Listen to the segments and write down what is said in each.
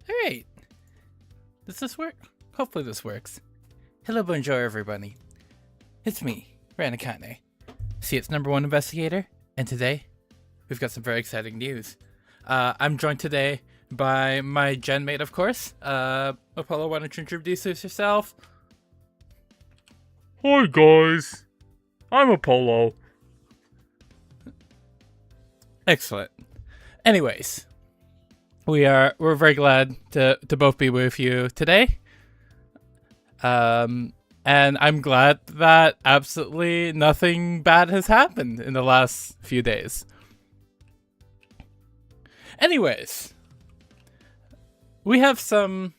Alright. Does this work? Hopefully this works. Hello, bonjour, everybody. It's me, Wren Akane. See, it's #1 investigator, and today, we've got some very exciting news. I'm joined today by my gen mate, of course. Apollo, why don't you introduce yourself? Hi guys, I'm Apollo. Excellent. Anyways, we're very glad to both be with you today. And I'm glad that absolutely nothing bad has happened in the last few days. Anyways, we have some.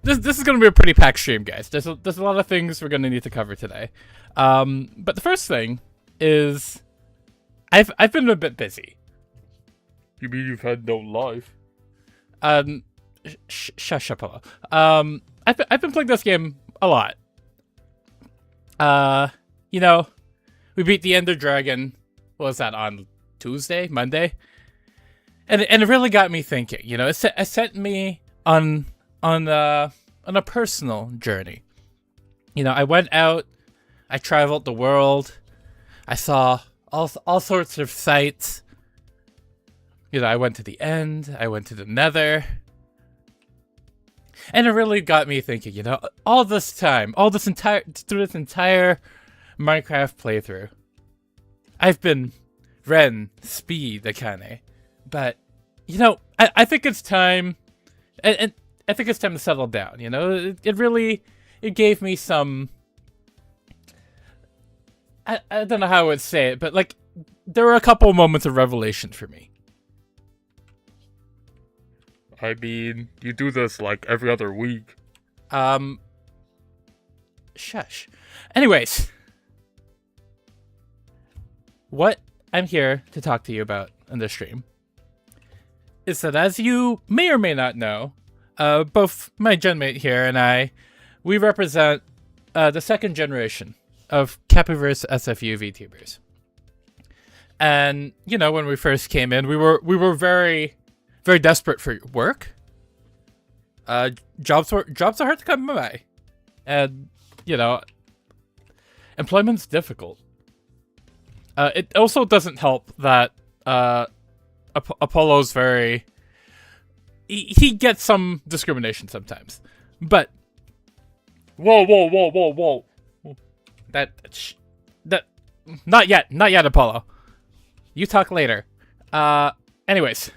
This is going to be a pretty packed stream, guys. There's a lot of things we're going to need to cover today. But the first thing is, I've been a bit busy. You mean you've had no life? Shush, Apollo. I've been playing this game a lot. You know, we beat the Ender Dragon. What was that, on Tuesday, Monday? And it really got me thinking. You know, it sent me on a personal journey. You know, I went out, I traveled the world, I saw all sorts of sights. You know, I went to the End, I went to the Nether. And it really got me thinking, you know, all this time, through this entire Minecraft playthrough, I've been Wren Akane. But, you know, I think it's time, and I think it's time to settle down, you know? It gave me some, I don't know how I would say it, but, like, there were a couple moments of revelation for me. I mean, you do this like every other week. Shush. Anyways, what I'm here to talk to you about in this stream is that, as you may or may not know, both my genmate here and I, we represent the second generation of Cappuverse SFU VTubers. And, you know, when we first came in, we were very desperate for work. Jobs are hard to come by, and you know, employment's difficult. It also doesn't help that Apollo's very. He gets some discrimination sometimes, but whoa! That not yet, Apollo. You talk later. Anyways.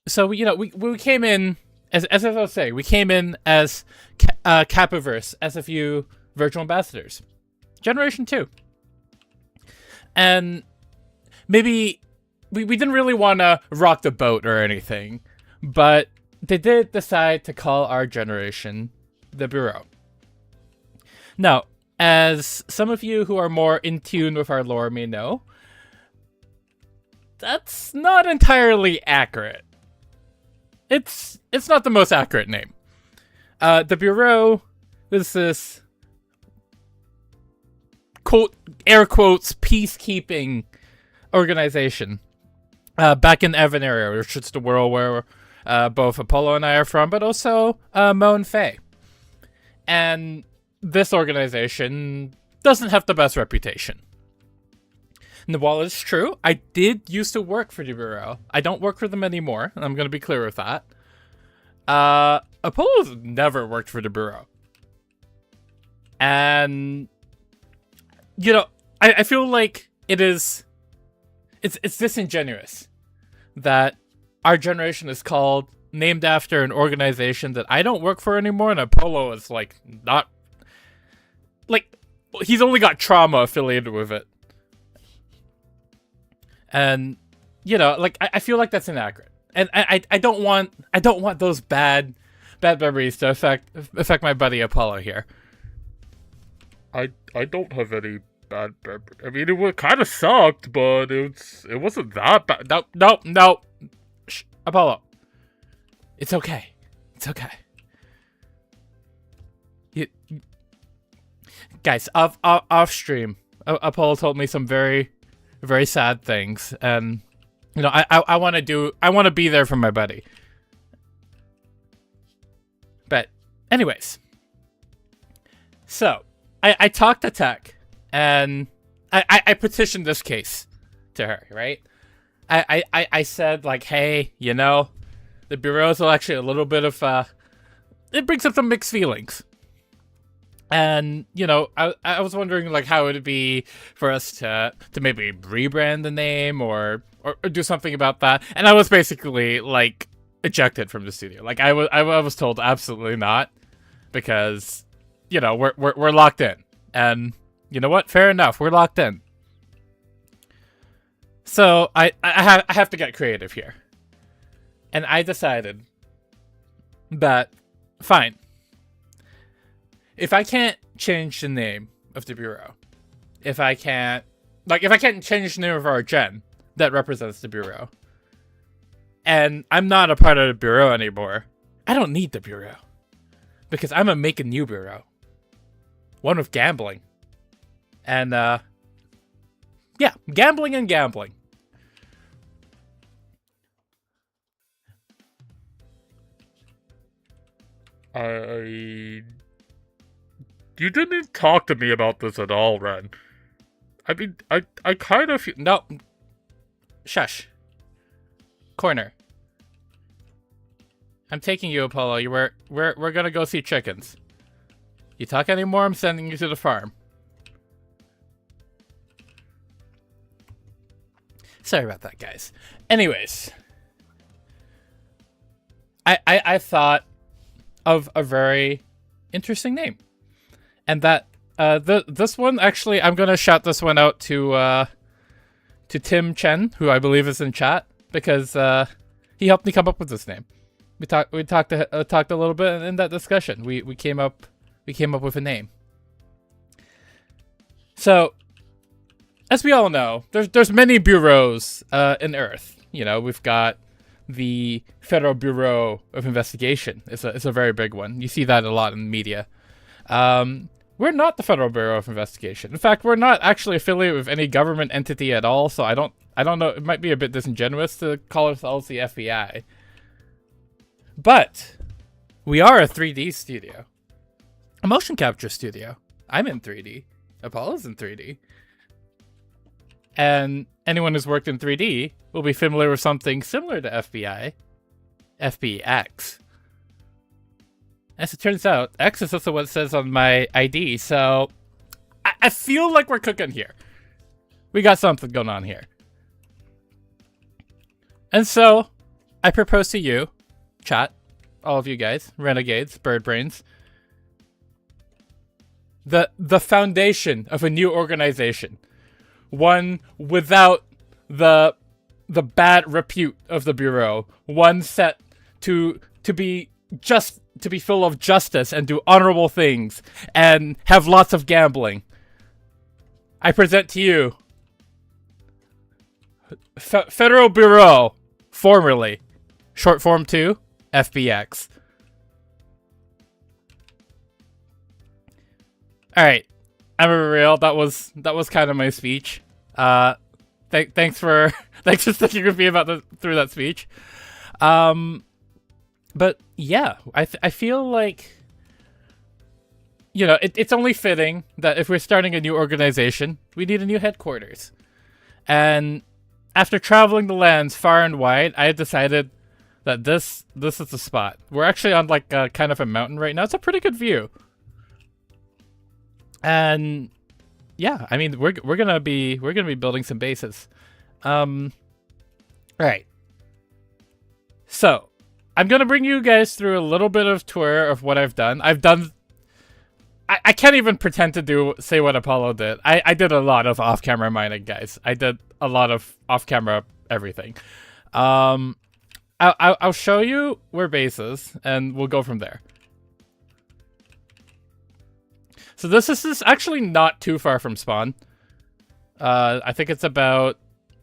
So we came in as I was saying, we came in as Cappuverse SFU virtual ambassadors, Generation 2, and maybe we didn't really want to rock the boat or anything, but they did decide to call our generation the Bureau. Now, as some of you who are more in tune with our lore may know, that's not entirely accurate. It's not the most accurate name. The Bureau is this quote air quotes peacekeeping organization back in Evan area, which is the world where both Apollo and I are from, but also Mo and Faye. And this organization doesn't have the best reputation. And while it's true, I did used to work for the Bureau. I don't work for them anymore, and I'm going to be clear with that. Apollo's never worked for the Bureau. And, I feel like it's disingenuous that our generation is named after an organization that I don't work for anymore, and Apollo is, not... he's only got trauma affiliated with it. And, I feel like that's inaccurate. And I don't want those bad memories to affect my buddy Apollo here. I don't have any bad memories. I mean, it kind of sucked, but it wasn't that bad. No. Shh, Apollo. It's okay. It's okay. Guys, off stream, Apollo told me some very, very sad things, and I want to be there for my buddy. But anyways, so I talked to Tech, and I petitioned this case to her, right? I said, hey, the Bureau's actually a little bit of it brings up some mixed feelings. And, I was wondering, how would it be for us to maybe rebrand the name or do something about that. And I was basically, ejected from the studio. I was told absolutely not, because, we're locked in. And, you know what? Fair enough. We're locked in. So, I have to get creative here. And I decided that, fine. If I can't change the name of the Bureau, if I can't change the name of our gen that represents the Bureau, and I'm not a part of the Bureau anymore, I don't need the Bureau. Because I'm gonna make a new Bureau. One with gambling. And, yeah, gambling and gambling. You didn't talk to me about this at all, Wren. I mean, I kind of... No. Shush. Corner. I'm taking you, Apollo. We're gonna go see chickens. You talk anymore, I'm sending you to the farm. Sorry about that, guys. Anyways. I thought of a very interesting name. And that, this one, actually, I'm gonna shout this one out to Tim Chen, who I believe is in chat, because, he helped me come up with this name. We talked a little bit in that discussion. We came up with a name. So, as we all know, there's many bureaus, in Earth. We've got the Federal Bureau of Investigation. It's a very big one. You see that a lot in the media. We're not the Federal Bureau of Investigation. In fact, we're not actually affiliated with any government entity at all, so I don't know, it might be a bit disingenuous to call ourselves the FBI. But we are a 3D studio. A motion capture studio. I'm in 3D. Apollo's in 3D. And anyone who's worked in 3D will be familiar with something similar to FBI. FBX. As it turns out, X is also what it says on my ID, so I feel like we're cooking here. We got something going on here. And so, I propose to you, chat, all of you guys, Renegades, Birdbrains, the foundation of a new organization, one without the bad repute of the Bureau, one set to be full of justice and do honorable things and have lots of gambling. I present to you Federal Bureau, formerly short form 2 FBX. All right, I'm real. That was kind of my speech. Thanks for sticking with me through that speech. But yeah, I feel like, you know, it's only fitting that if we're starting a new organization, we need a new headquarters. And after traveling the lands far and wide, I had decided that this is the spot. We're actually on like kind of a mountain right now. It's a pretty good view. And yeah, I mean, we're gonna be building some bases. All right. So I'm gonna bring you guys through a little bit of tour of what I've done. I can't even pretend to say what Apollo did. I did a lot of off-camera mining, guys. I did a lot of off-camera everything. I'll show you where base is, and we'll go from there. So this is actually not too far from spawn. I think it's about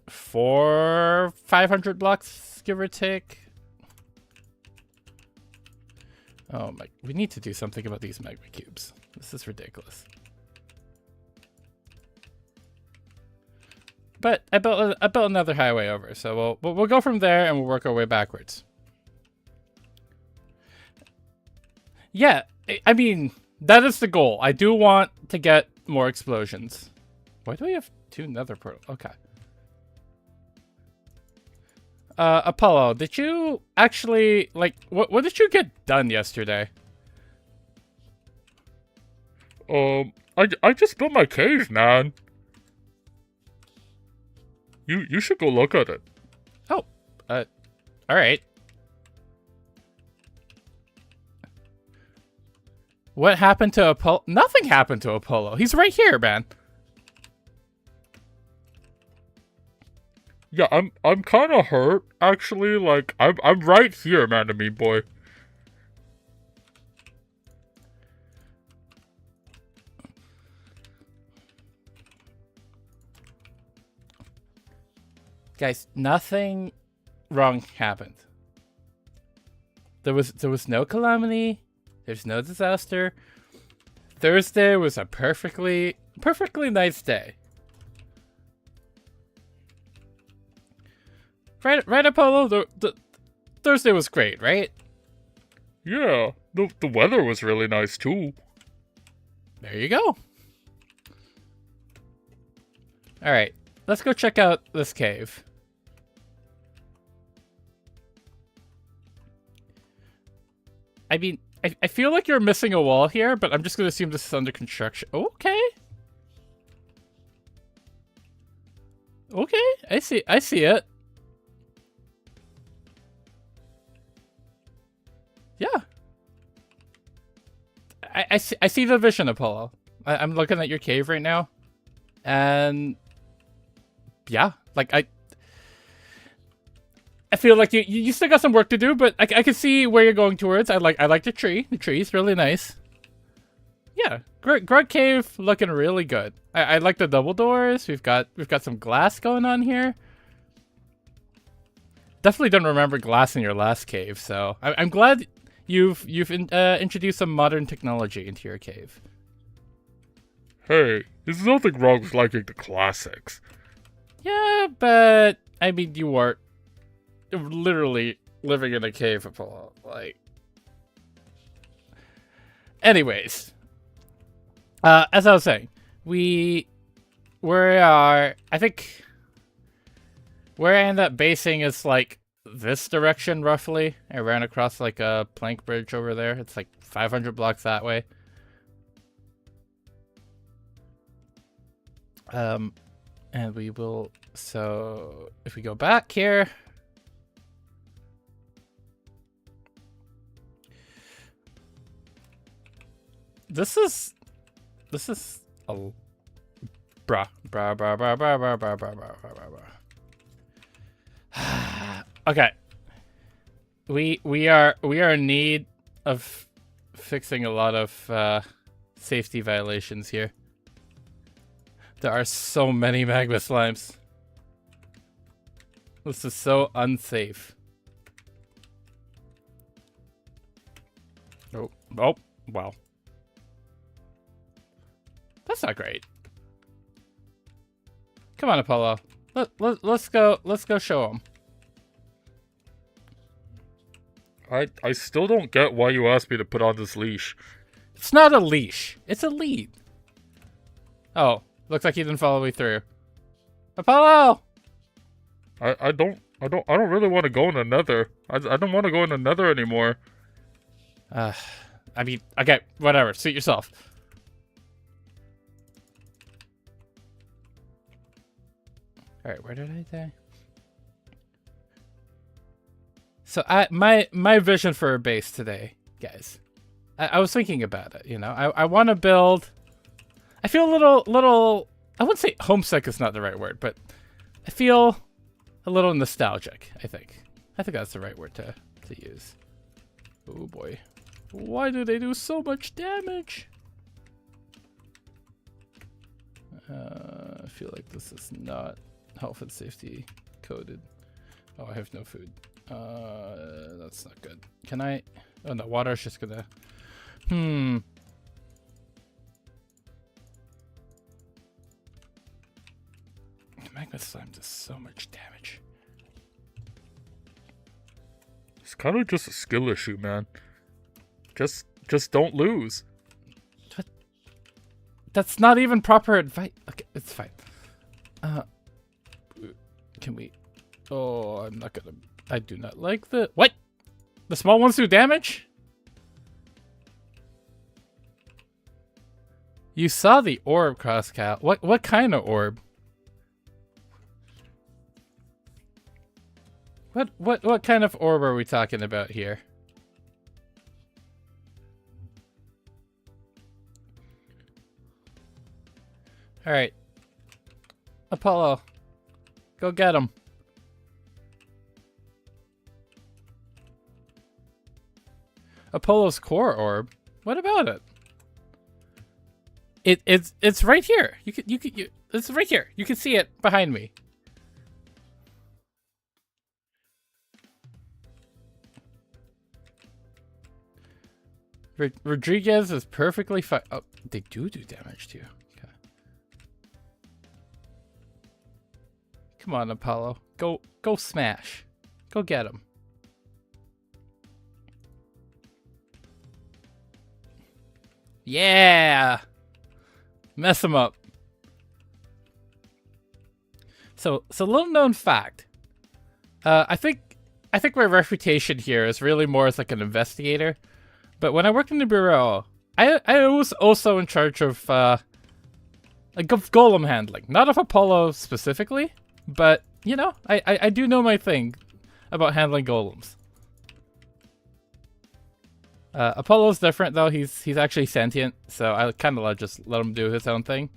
500 blocks, give or take. Oh my, we need to do something about these magma cubes. This is ridiculous. But I built another highway over, so we'll go from there and we'll work our way backwards. Yeah, I mean, that is the goal. I do want to get more explosions. Why do we have 2 nether portals? Okay. Apollo, did you actually, like, what did you get done yesterday? I just built my cave, man. You should go look at it. Oh, alright. What happened to Apollo? Nothing happened to Apollo. He's right here, man. Yeah, I'm kind of hurt, actually. Like, I'm right here, man, to me, boy. Guys, nothing wrong happened. There was no calamity. There's no disaster. Thursday was a perfectly nice day. Right, Apollo? The Thursday was great, right? Yeah, the weather was really nice, too. There you go. Alright, let's go check out this cave. I mean, I feel like you're missing a wall here, but I'm just going to assume this is under construction. Okay. Okay, I see it. Yeah. I see the vision, Apollo. I'm looking at your cave right now. And yeah, like I feel like you still got some work to do, but I can see where you're going towards. I like the tree. The tree's really nice. Yeah, Grug Cave looking really good. I like the double doors. We've got some glass going on here. Definitely don't remember glass in your last cave, so I'm glad you've introduced some modern technology into your cave. Hey, there's nothing wrong with liking the classics. Yeah, but I mean, you are literally living in a cave, Apollo. Like, anyways, as I was saying, we are. I think where I end up basing is like this direction roughly. I ran across like a plank bridge over there. It's like 500 blocks that way. And we will, so if we go back here, This is a bruh. Okay. We are in need of fixing a lot of safety violations here. There are so many magma slimes. This is so unsafe. Oh, wow. That's not great. Come on, Apollo. Let's go show him. I still don't get why you asked me to put on this leash. It's not a leash. It's a lead. Oh, looks like he didn't follow me through. Apollo! I don't really want to go in the nether. I don't want to go in the nether anymore. I mean, okay, whatever. Suit yourself. Alright, where did I die? So my vision for a base today, guys. I was thinking about it, you know. I want to build. I feel a little. I wouldn't say homesick is not the right word, but I feel a little nostalgic. I think that's the right word to use. Oh boy, why do they do so much damage? I feel like this is not health and safety coded. Oh, I have no food. That's not good. Can I? Oh no, water's just gonna. Magma slime does so much damage. It's kind of just a skill issue, man. Just don't lose. What? That's not even proper advice. Okay, it's fine. Can we? Oh, I'm not gonna. I do not like the. What? The small ones do damage? You saw the orb, Crosscal. What kind of orb? What kind of orb are we talking about here? All right, Apollo, go get him. Apollo's core orb. What about it? It's right here. It's right here. You can see it behind me. Rodriguez is perfectly fine. Oh, they do damage to you. Okay. Come on, Apollo. Go smash. Go get him. Yeah. Mess him up. So little known fact. I think my reputation here is really more as like an investigator. But when I worked in the bureau, I was also in charge of like of golem handling. Not of Apollo specifically, but you know, I do know my thing about handling golems. Apollo's different though. He's actually sentient, so I kind of just let him do his own thing.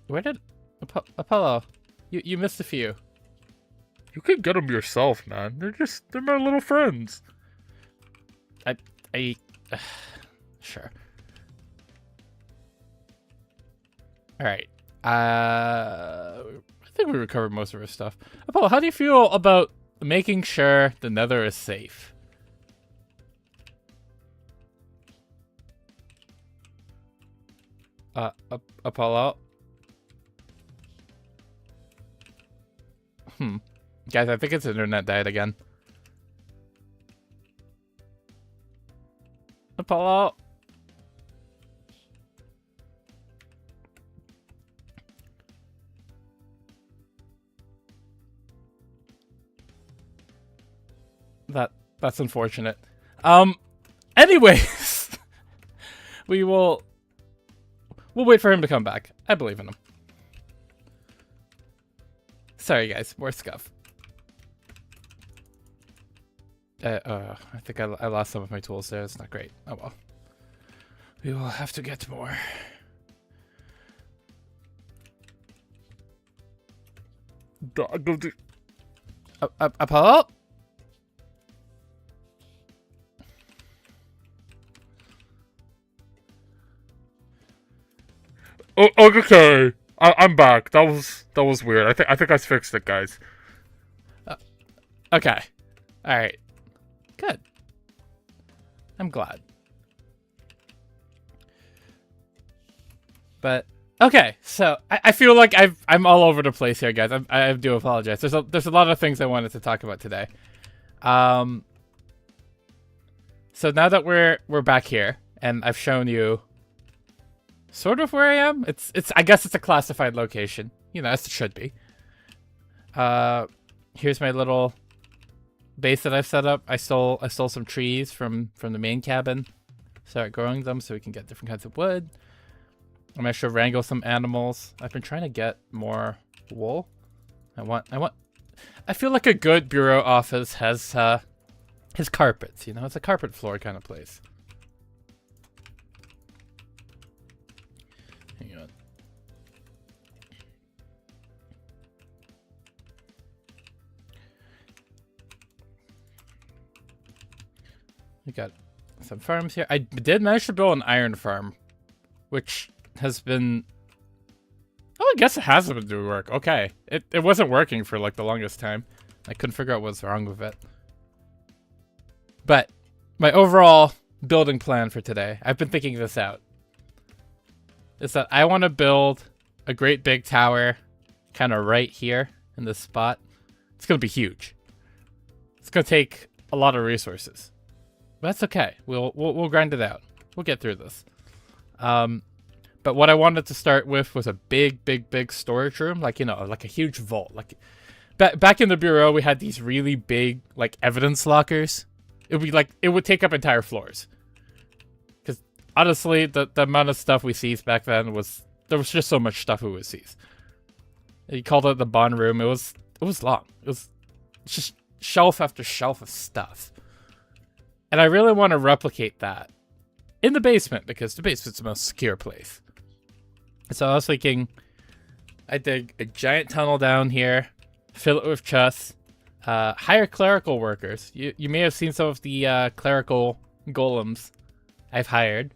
Where did Apollo? You missed a few. You can get them yourself, man. They're my little friends. Sure. All right. I think we recovered most of our stuff. Apollo, how do you feel about making sure the Nether is safe? Apollo. Guys, I think its internet died again. Apollo. That's unfortunate. Anyways, we'll wait for him to come back. I believe in him. Sorry, guys. More scuff. I think I lost some of my tools there. It's not great. Oh well. We will have to get more. Apollo? Oh, okay. I'm back. That was weird. I think I fixed it, guys. Okay. All right. Good. I'm glad. But okay, so I feel like I'm all over the place here, guys. I do apologize. There's a lot of things I wanted to talk about today. So now that we're back here and I've shown you sort of where I am, I guess it's a classified location, you know, as it should be. Here's my little base that I've set up. I stole some trees from the main cabin, start growing them so we can get different kinds of wood. I'm gonna try to wrangle some animals. I've been trying to get more wool. I feel like a good bureau office has his carpets, you know, it's a carpet floor kind of place. Hang on. We got some farms here. I did manage to build an iron farm, which has been... Oh, I guess it hasn't been doing work. Okay. It wasn't working for like the longest time. I couldn't figure out what's wrong with it. But my overall building plan for today, I've been thinking this out, is that I want to build a great big tower kind of right here in this spot. It's going to be huge. It's going to take a lot of resources. But that's okay. We'll grind it out. We'll get through this. But what I wanted to start with was a big storage room, like, you know, like a huge vault. Like back in the bureau, we had these really big like evidence lockers. It would be like it would take up entire floors. Because honestly, the amount of stuff we seized back then there was just so much stuff we would seize. You called it the bond room. It was long. It was just shelf after shelf of stuff. And I really want to replicate that in the basement, because the basement's the most secure place. So I was thinking I dig a giant tunnel down here, fill it with chests, hire clerical workers. You may have seen some of the clerical golems I've hired.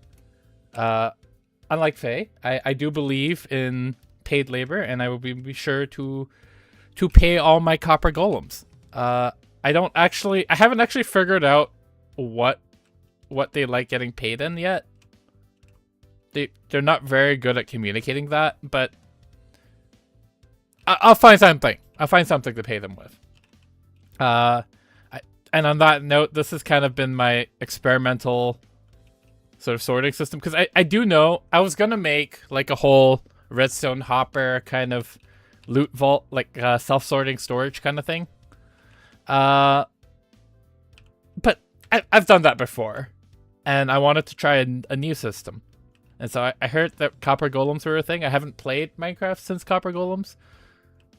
Unlike Faye, I do believe in paid labor, and I will be sure to pay all my copper golems. I haven't actually figured out what they like getting paid in yet. They're not very good at communicating that, but I'll find something. I'll find something to pay them with. And on that note, this has kind of been my experimental sort of sorting system, because I do know I was gonna make like a whole redstone hopper kind of loot vault, like self-sorting storage kind of thing. But I've done that before, and I wanted to try a new system. And so I heard that copper golems were a thing. I haven't played Minecraft since copper golems,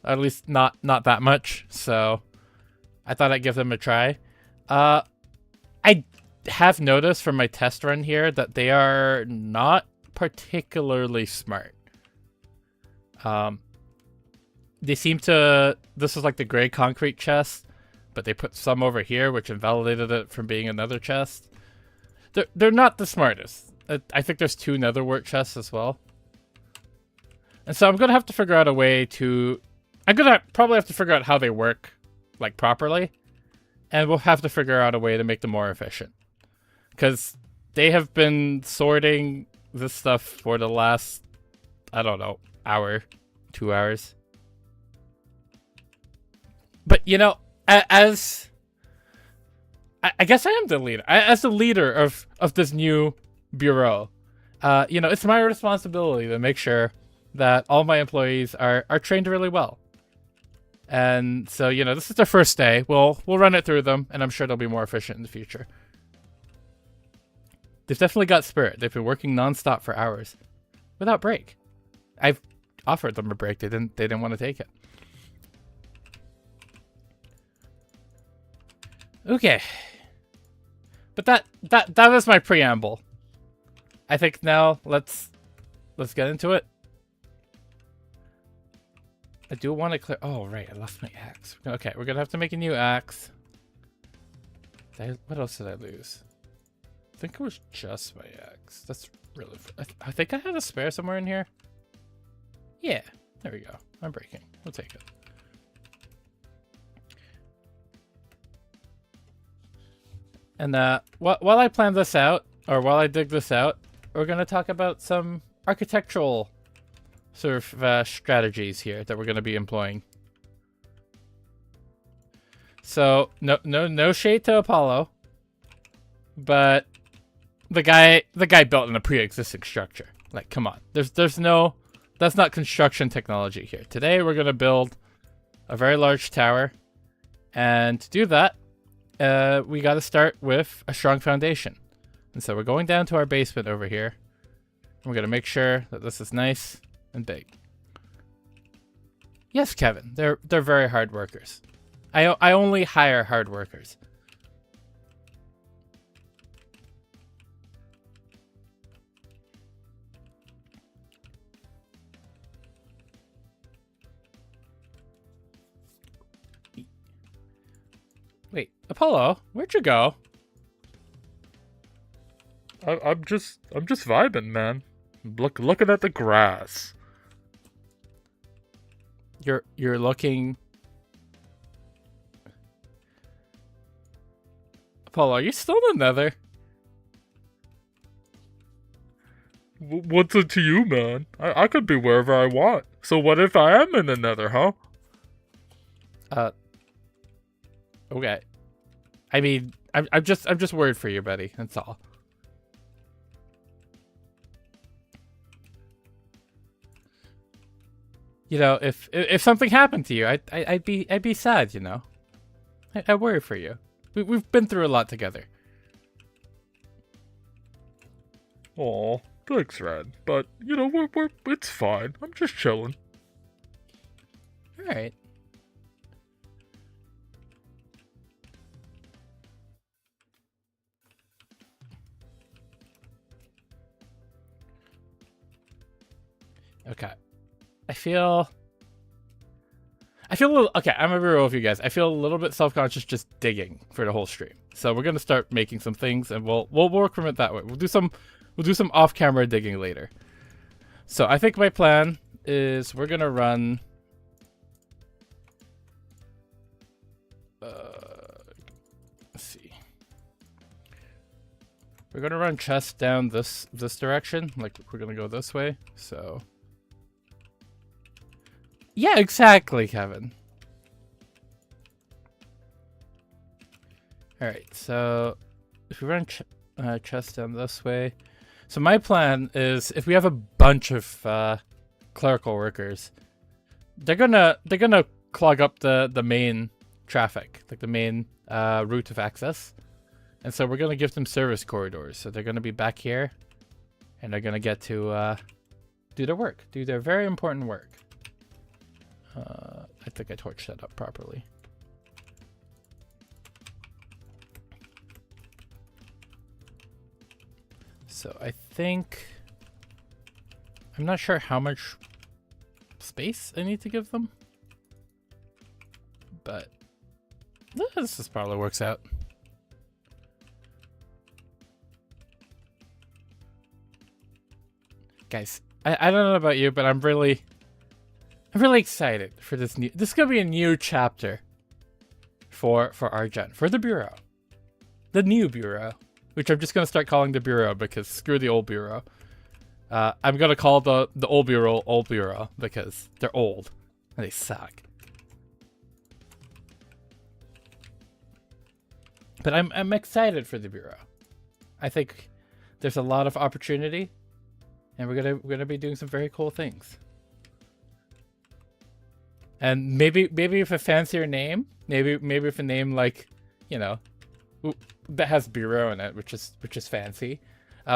at least not that much. So I thought I'd give them a try. I have noticed from my test run here that they are not particularly smart. They seem to... This is like the gray concrete chest, but they put some over here, which invalidated it from being another chest. They're not the smartest. I think there's 2 netherwort chests as well. And so I'm going to have to figure out a way to... I'm going to probably have to figure out how they work, like, properly. And we'll have to figure out a way to make them more efficient. Because they have been sorting this stuff for the last, I don't know, hour, 2 hours. But, you know, as... I guess I am the leader. As the leader of this new bureau, you know, it's my responsibility to make sure that all my employees are trained really well. And so, you know, this is their first day. We'll run it through them, and I'm sure they'll be more efficient in the future. They've definitely got spirit. They've been working nonstop for hours without break. I've offered them a break. They didn't want to take it. Okay. But that was my preamble. I think now let's get into it. I do want to clear. Oh right, I left my axe. Okay, we're gonna have to make a new axe. What else did I lose? I think it was just my axe. That's really. I think I had a spare somewhere in here. Yeah, there we go. I'm breaking. We'll take it. And while I plan this out, or while I dig this out, we're gonna talk about some architectural sort of strategies here that we're gonna be employing. So no shade to Apollo, but the guy built in a pre-existing structure. Like, come on, that's not construction technology here. Today we're gonna build a very large tower, and to do that, we got to start with a strong foundation. And so we're going down to our basement over here, and we're gonna make sure that this is nice and big. Yes, Kevin, they're very hard workers. I only hire hard workers. Wait, Apollo, where'd you go? I'm just vibing, man. Looking at the grass. You're looking. Apollo, are you still in the Nether? What's it to you, man? I could be wherever I want. So what if I am in the Nether, huh? Okay. I mean, I'm just worried for you, buddy. That's all. You know, if something happened to you, I'd be sad. You know, I worry for you. We've been through a lot together. Aw, thanks, Ren. But you know, it's fine. I'm just chilling. All right. Okay. I feel a little, okay, I'm gonna be real with you guys. I feel a little bit self-conscious just digging for the whole stream. So we're gonna start making some things, and we'll work from it that way. We'll do some off-camera digging later. So I think my plan is we're gonna run let's see. We're gonna run chests down this direction. Like, we're gonna go this way. So yeah, exactly, Kevin. Alright, so if we run chest down this way. So my plan is, if we have a bunch of clerical workers, they're gonna clog up the main traffic, like the main route of access. And so we're gonna give them service corridors. So they're gonna be back here, and they're gonna get to do their work, do their very important work. I think I torched that up properly. So I think, I'm not sure how much space I need to give them, but this just probably works out. Guys, I don't know about you, but I'm really excited for this new. This is gonna be a new chapter for Argent, for the Bureau, the new Bureau, which I'm just gonna start calling the Bureau because screw the old Bureau. I'm gonna call the old Bureau because they're old and they suck. But I'm excited for the Bureau. I think there's a lot of opportunity, and we're gonna be doing some very cool things. And maybe with a fancier name, maybe with a name like, you know, that has Bureau in it, which is fancy.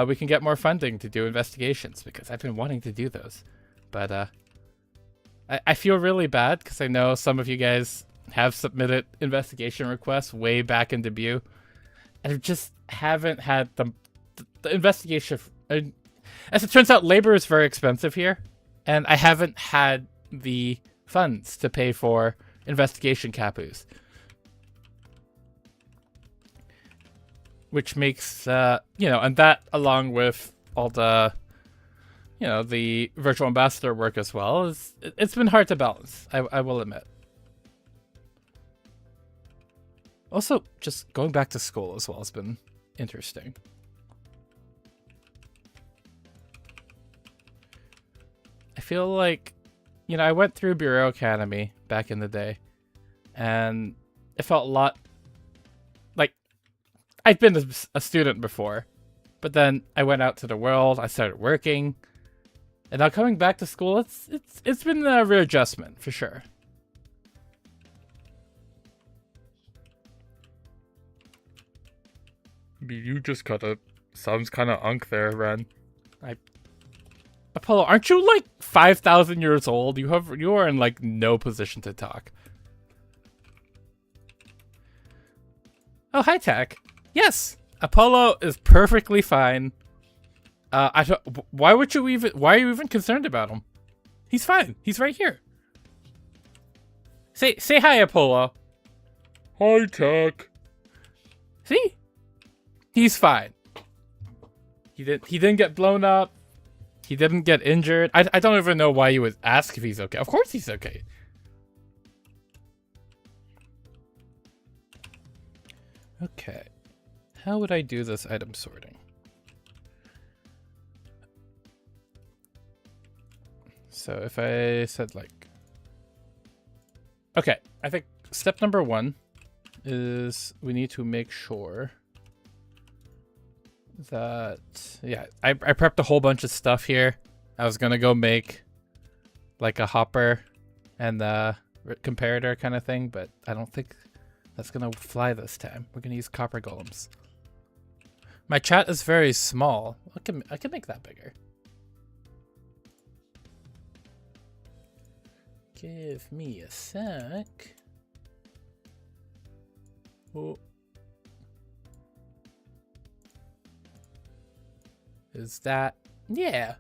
We can get more funding to do investigations, because I've been wanting to do those. But I feel really bad because I know some of you guys have submitted investigation requests way back in debut, and I just haven't had the investigation. As it turns out, labor is very expensive here, and I haven't had the funds to pay for investigation capus. Which makes, and that along with all the, the virtual ambassador work as well, it's been hard to balance, I will admit. Also, just going back to school as well has been interesting. I feel like, I went through Bureau Academy back in the day, and it felt a lot like I'd been a student before, but then I went out to the world, I started working, and now coming back to school, it's been a readjustment for sure. You just sounds kind of unk there, Wren. Apollo, aren't you like 5,000 years old? You are in like no position to talk. Oh, hi, Tech. Yes, Apollo is perfectly fine. Why are you even concerned about him? He's fine. He's right here. Say hi, Apollo. Hi, Tech. See? He's fine. He didn't get blown up. He didn't get injured. I don't even know why you would ask if he's okay. Of course he's okay. Okay. How would I do this item sorting? So if I said like... Okay, I think step number 1 is we need to make sure that, yeah, I prepped a whole bunch of stuff here. I was gonna go make like a hopper and a comparator kind of thing, but I don't think that's gonna fly this time. We're gonna use copper golems. My chat is very small. I can make that bigger. Give me a sec. Oh. Is that... Yeah.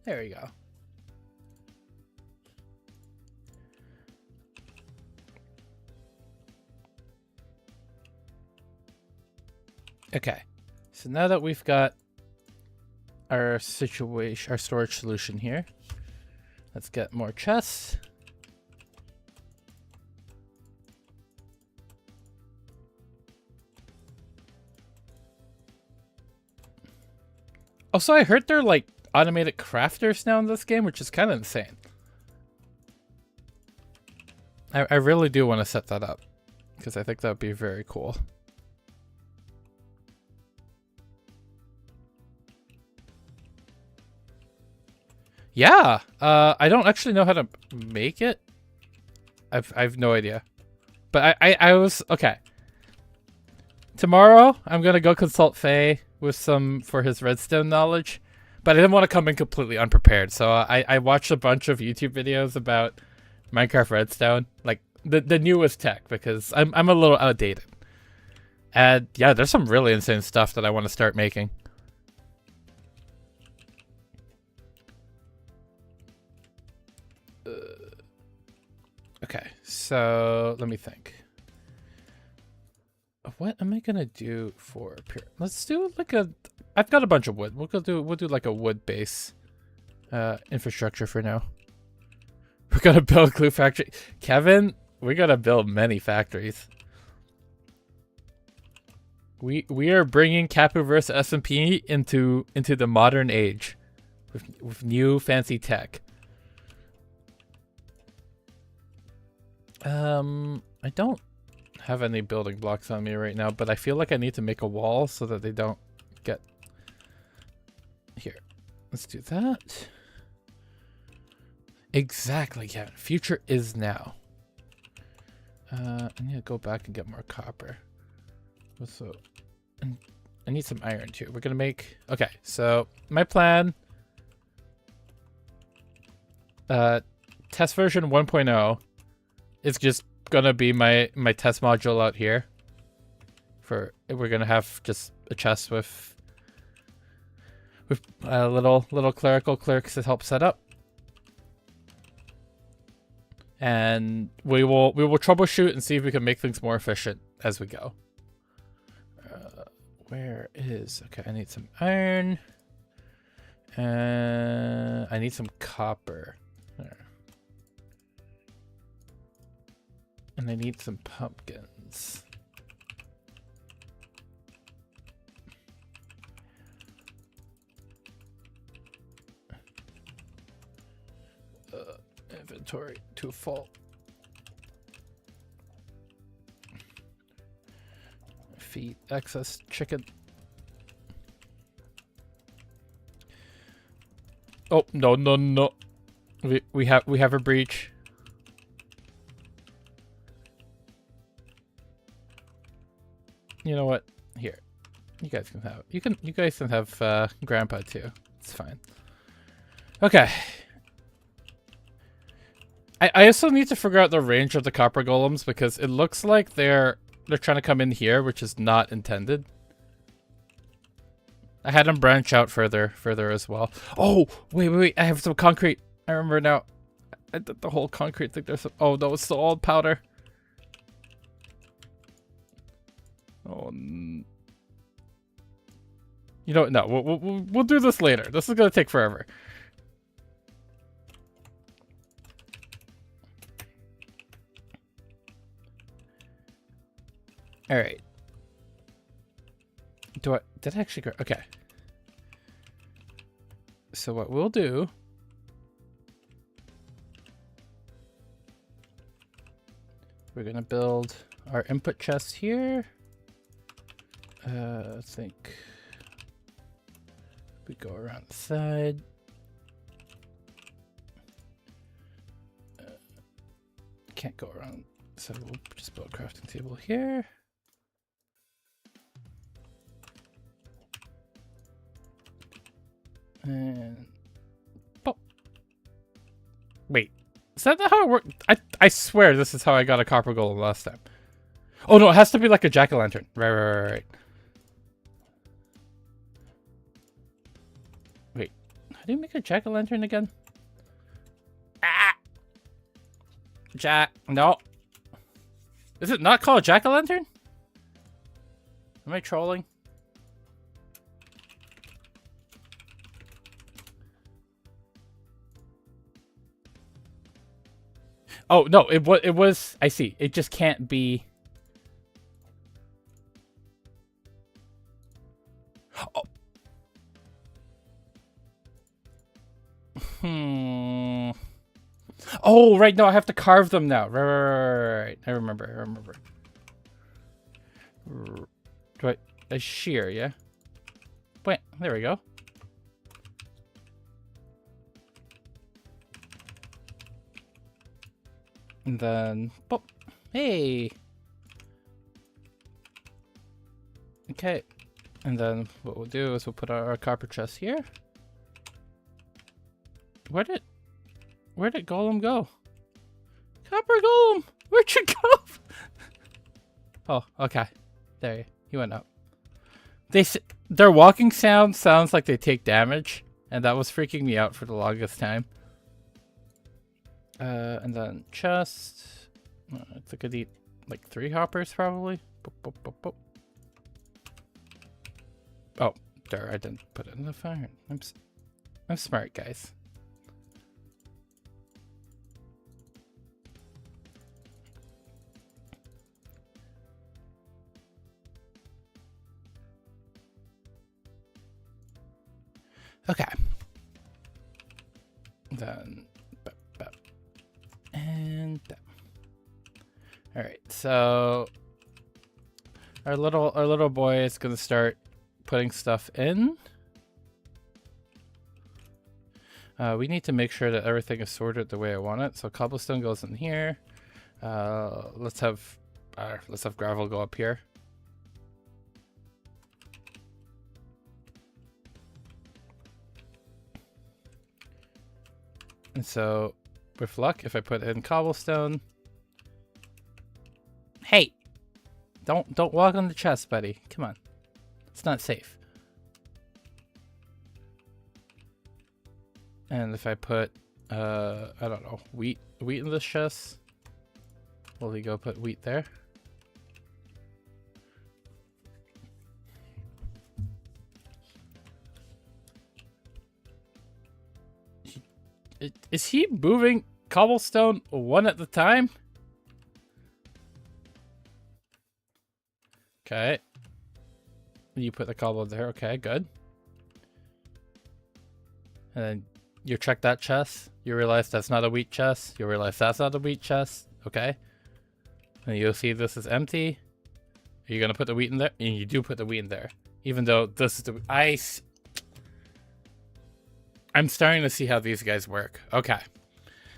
There we go. Okay. So now that we've got our situation, our storage solution here, let's get more chests. Also, I heard they're like automated crafters now in this game, which is kind of insane. I really do want to set that up because I think that would be very cool. Yeah, I don't actually know how to make it. I've no idea, but I was okay. Tomorrow I'm gonna go consult Faye with some for his redstone knowledge, but I didn't want to come in completely unprepared, so I watched a bunch of YouTube videos about Minecraft redstone, like the newest tech, because I'm a little outdated. And yeah, there's some really insane stuff that I want to start making. Okay, so let me think. What am I gonna do for let's do like a... I've got a bunch of wood. We'll do like a wood base infrastructure for now. We're gonna build a glue factory. Kevin, we gotta build many factories. We are bringing Cappuverse SMP into the modern age with new fancy tech. I don't have any building blocks on me right now, but I feel like I need to make a wall so that they don't get... Here, let's do that. Exactly, Kevin. Future is now. I need to go back and get more copper. So, and I need some iron too. We're gonna make... Okay, so my plan... test version 1.0 is just gonna be my test module out here. We're gonna have just a chest with little clerical clerks to help set up, and we will troubleshoot and see if we can make things more efficient as we go. Where is okay? I need some iron. I need some copper. There. And I need some pumpkins. Inventory too full. Feed excess chicken. Oh no. We have a breach. You know what? Here. You guys can have you guys can have grandpa too. It's fine. Okay. I also need to figure out the range of the copper golems because it looks like they're trying to come in here, which is not intended. I had them branch out further as well. Oh, wait. I have some concrete. I remember now. I did the whole concrete thing. There's some, oh, no, it's the old powder. Oh, you know what? No, we'll do this later. This is going to take forever. All right. Did I actually go? Okay. So what we'll do. We're going to build our input chest here. I think we go around the side. Can't go around. So we'll just build a crafting table here. And pop. Wait, is that not how it worked? I swear this is how I got a copper golem last time. Oh no, it has to be like a jack-o'-lantern. Right. Wait, how do you make a jack-o'-lantern again? Ah! No. Is it not called jack-o'-lantern? Am I trolling? Oh no, it was. I see. It just can't be. Oh. Oh right, no, I have to carve them now. Right. I remember. Do I shear? Yeah. Wait, there we go. And then, pop. Hey. Okay. And then what we'll do is we'll put our copper chest here. Where did Golem go? Copper Golem, where'd you go? Oh, okay. There, he went up. Their walking sound sounds like they take damage, and that was freaking me out for the longest time. And then chest. I think I'd eat like 3 hoppers probably. Boop. Oh, there, I didn't put it in the fire. I'm smart, guys. Okay. Then, and that. All right. So our little boy is gonna start putting stuff in. We need to make sure that everything is sorted the way I want it. So cobblestone goes in here. Let's have gravel go up here. And so, with luck, if I put in cobblestone, Hey! Don't walk on the chest, buddy. Come on. It's not safe. And if I put, I don't know, wheat in this chest, will he go put wheat there? Is he moving cobblestone one at the time? Okay. You put the cobble there. Okay, good. And then you check that chest. You realize that's not a wheat chest. You realize that's not a wheat chest. Okay. And you'll see this is empty. Are you going to put the wheat in there? And you do put the wheat in there. Even though this is the ice. I'm starting to see how these guys work. Okay.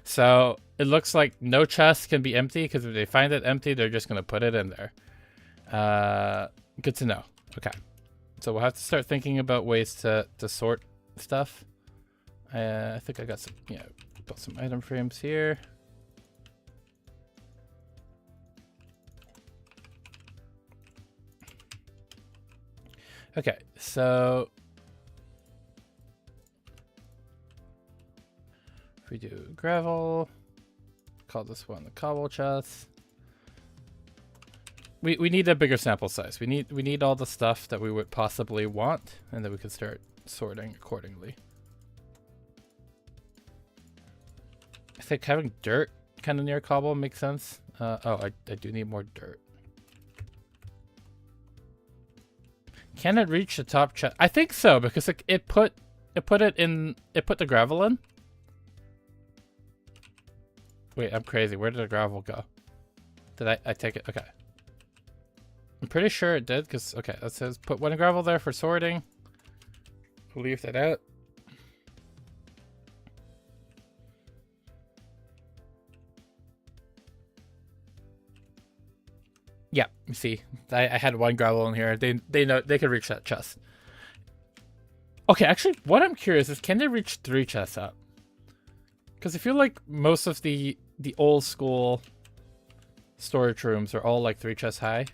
So it looks like no chest can be empty because if they find it empty, they're just going to put it in there. Good to know. Okay. So we'll have to start thinking about ways to sort stuff. I think I got some, built some item frames here. Okay, so if we do gravel, call this one the cobble chest. We need a bigger sample size. We need all the stuff that we would possibly want, and then we can start sorting accordingly. I think having dirt kind of near cobble makes sense. I do need more dirt. Can it reach the top chest? I think so, because it put the gravel in. Wait, I'm crazy. Where did the gravel go? Did I take it? Okay. I'm pretty sure it did, because, okay, that says put one gravel there for sorting. We'll leave that out. Yeah, you see, I had one gravel in here. They know they can reach that chest. Okay, actually, what I'm curious is, can they reach 3 chests up? Because I feel like most of the old school storage rooms are all like 3 chests high.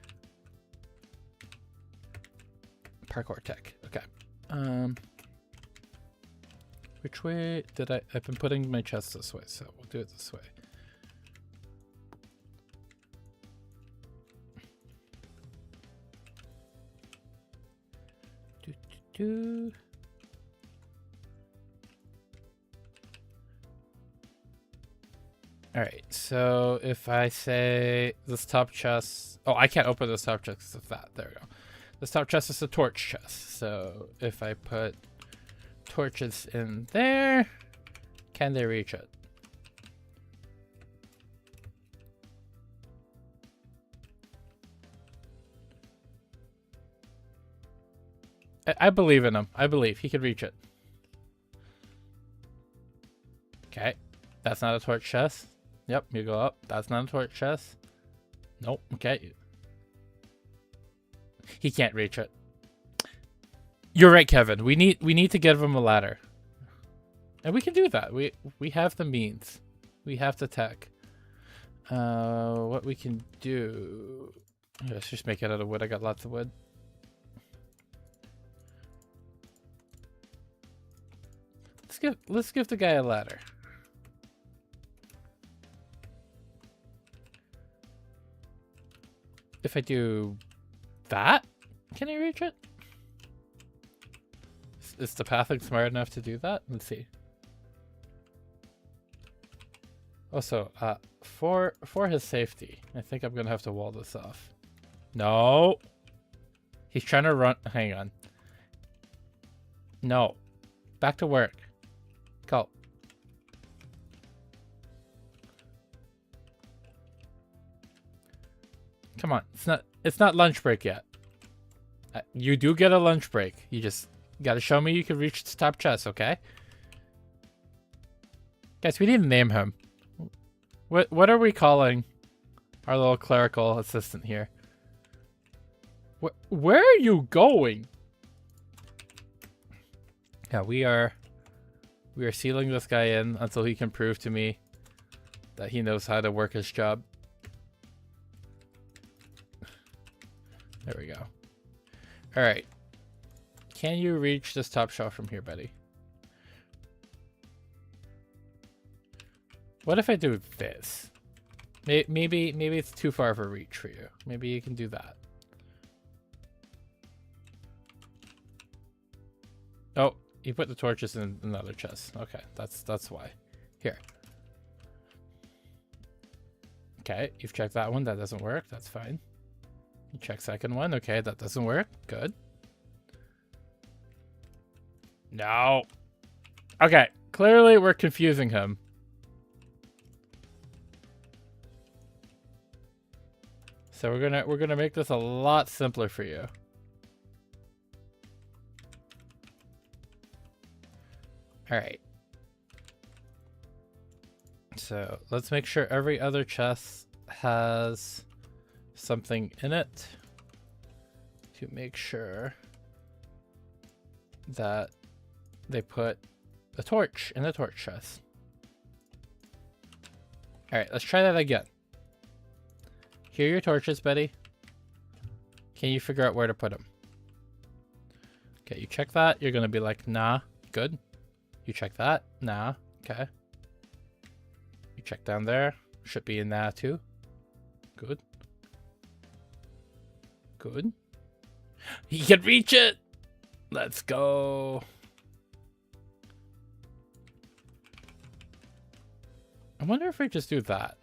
Parkour tech. Okay. Which way did I've been putting my chests this way, so we'll do it this way. Alright, so if I say this top chest... Oh, I can't open this top chest because of that. There we go. This top chest is a torch chest. So if I put torches in there, can they reach it? I believe in him. I believe he could reach it. Okay. That's not a torch chest. Yep, you go up. That's not a torch chest. Nope. Okay. He can't reach it. You're right, Kevin. We need to give him a ladder. And we can do that. We have the means. We have the tech. What we can do... Let's just make it out of wood. I got lots of wood. Let's give the guy a ladder. If I do that, can I reach it? Is the pathing smart enough to do that? Let's see. Also, for his safety, I think I'm gonna have to wall this off. No, he's trying to run. Hang on. No, back to work. Go. Come on, it's not lunch break yet. You do get a lunch break. You just gotta show me you can reach the top chest, okay? Guys, we need to name him. What are we calling our little clerical assistant here? Where are you going? Yeah, we are sealing this guy in until he can prove to me that he knows how to work his job. There we go. All right. Can you reach this top shelf from here, buddy? What if I do this? Maybe it's too far of a reach for you. Maybe you can do that. Oh, you put the torches in another chest. Okay, that's why. Here. Okay, you've checked that one. That doesn't work. That's fine. You check second one. Okay, that doesn't work. Good. No. Okay, clearly we're confusing him. So we're gonna make this a lot simpler for you. All right. So let's make sure every other chest has something in it to make sure that they put a torch in the torch chest. All right, let's try that again. Here are your torches, buddy. Can you figure out where to put them? Okay, you check that. You're gonna be like, nah, good. You check that, nah, okay. You check down there. Should be in there too. Good. Good. He can reach it! Let's go. I wonder if we just do that.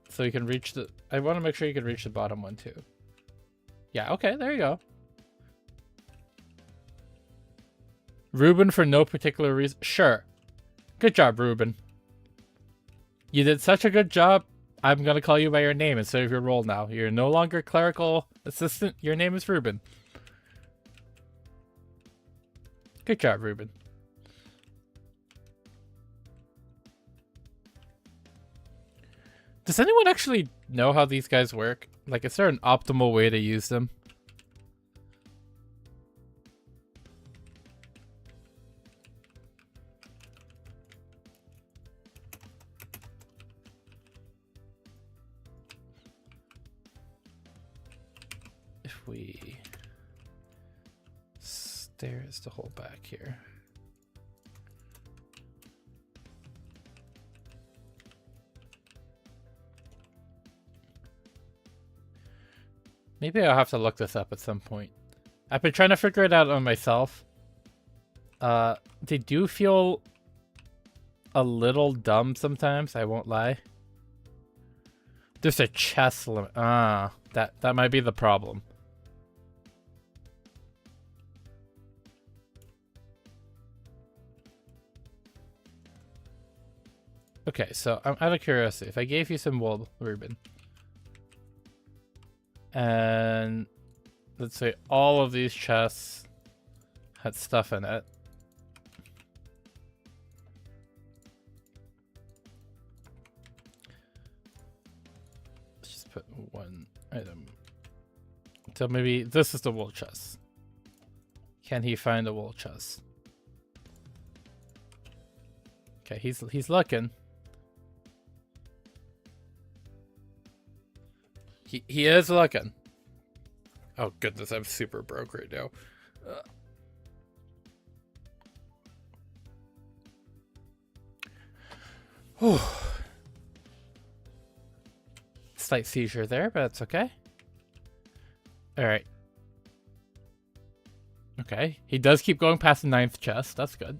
So you can reach the... I want to make sure you can reach the bottom one too. Yeah, okay, there you go. Ruben for no particular reason. Sure. Good job, Ruben. You did such a good job. I'm going to call you by your name instead of your role now. You're no longer clerical assistant. Your name is Ruben. Good job, Ruben. Does anyone actually know how these guys work? Like, is there an optimal way to use them? If we... Stairs to hold back here. Maybe I'll have to look this up at some point. I've been trying to figure it out on myself. They do feel a little dumb sometimes, I won't lie. There's a chest limit. Ah, that might be the problem. Okay, so I'm out of curiosity. If I gave you some wool, Ruben, and let's say all of these chests had stuff in it. Let's just put one item. So maybe this is the wool chest. Can he find the wool chest? Okay, he's looking. He is looking. Oh goodness, I'm super broke right now. Slight seizure there, but it's okay. All right. Okay, he does keep going past the 9th chest. That's good.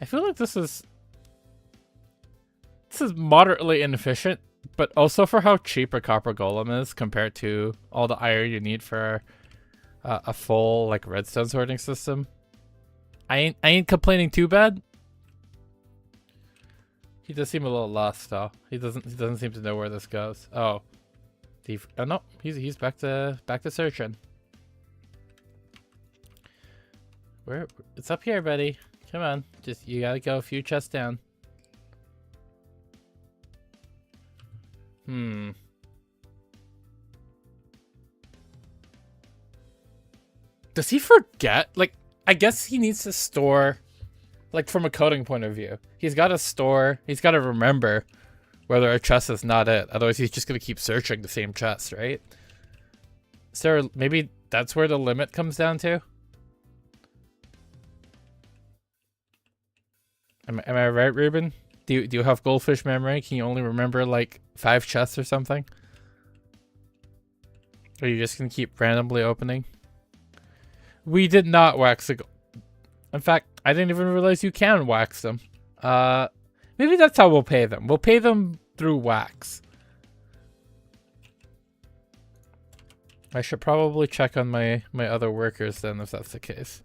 I feel like this is moderately inefficient, but also for how cheap a copper golem is compared to all the iron you need for a full like redstone sorting system. I ain't complaining too bad. He does seem a little lost though. He doesn't seem to know where this goes. Oh, oh no, he's back to searching. Where? It's up here, buddy. Come on, just you gotta go a few chests down. Does he forget? Like, I guess he needs to store Like from a coding point of view. He's got to store, he's got to remember whether a chest is not it. Otherwise he's just going to keep searching the same chest, right? So maybe that's where the limit comes down to? Am I right, Ruben? Do you have goldfish memory? Can you only remember like 5 chests or something? Or are you just going to keep randomly opening? We did not wax the gold. In fact, I didn't even realize you can wax them. Maybe that's how we'll pay them. We'll pay them through wax. I should probably check on my other workers then, if that's the case.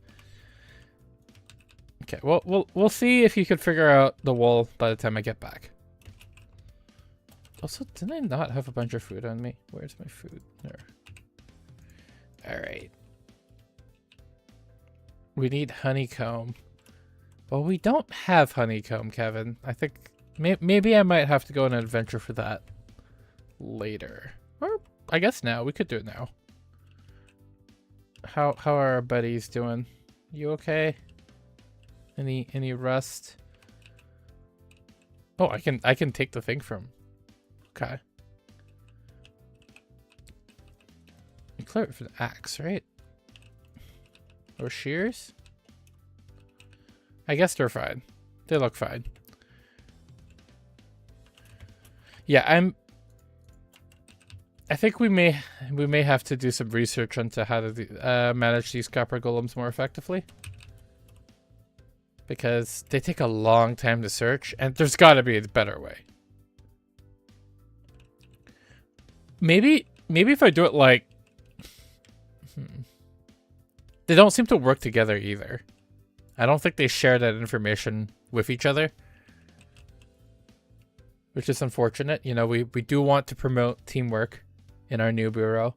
Okay, well, we'll see if you could figure out the wool by the time I get back. Also, didn't I not have a bunch of food on me? Where's my food? There. All right. We need honeycomb. Well, we don't have honeycomb, Kevin. I think maybe I might have to go on an adventure for that later. Or I guess now. We could do it now. How are our buddies doing? You okay? Any rust? Oh, I can take the thing from. Okay. You clear it for the axe, right? Or shears? I guess they're fine. They look fine. Yeah, I think we may have to do some research into how to manage these copper golems more effectively. Because they take a long time to search, and there's got to be a better way. Maybe if I do it like... They don't seem to work together either. I don't think they share that information with each other. Which is unfortunate. You know, we do want to promote teamwork in our new bureau.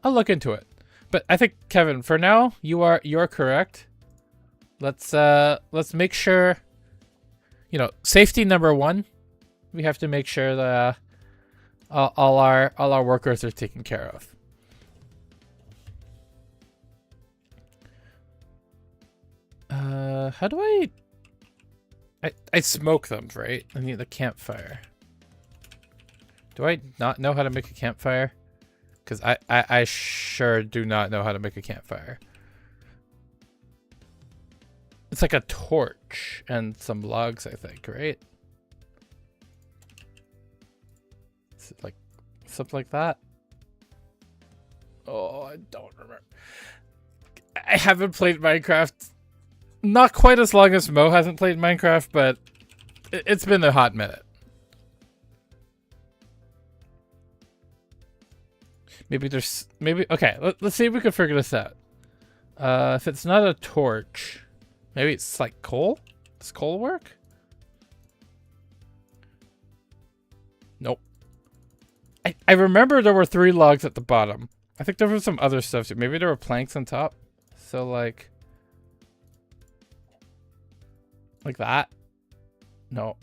I'll look into it. But I think, Kevin, for now, you are correct. Let's make sure, you know, safety number 1. We have to make sure that all our workers are taken care of. How do I smoke them, right? I need a campfire. Do I not know how to make a campfire? Because I sure do not know how to make a campfire. It's like a torch and some logs, I think, right? Is it like something like that? Oh, I don't remember. I haven't played Minecraft. Not quite as long as Mo hasn't played Minecraft, but it's been a hot minute. Okay, let's see if we can figure this out. If it's not a torch, maybe it's like coal? Does coal work? Nope. I remember there were 3 logs at the bottom. I think there was some other stuff too. Maybe there were planks on top. So like that? No.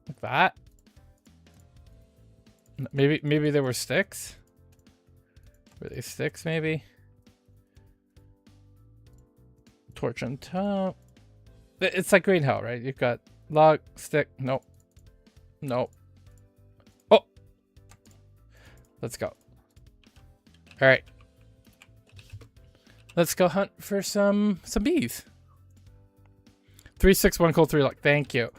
Like that? Maybe there were sticks? Were they sticks, maybe? Torch on top. It's like green hell, right? You've got log, stick. Nope. Nope. Oh! Let's go. Alright. Let's go hunt for some bees. 3, 6, 1 coal, 3 log. Thank you.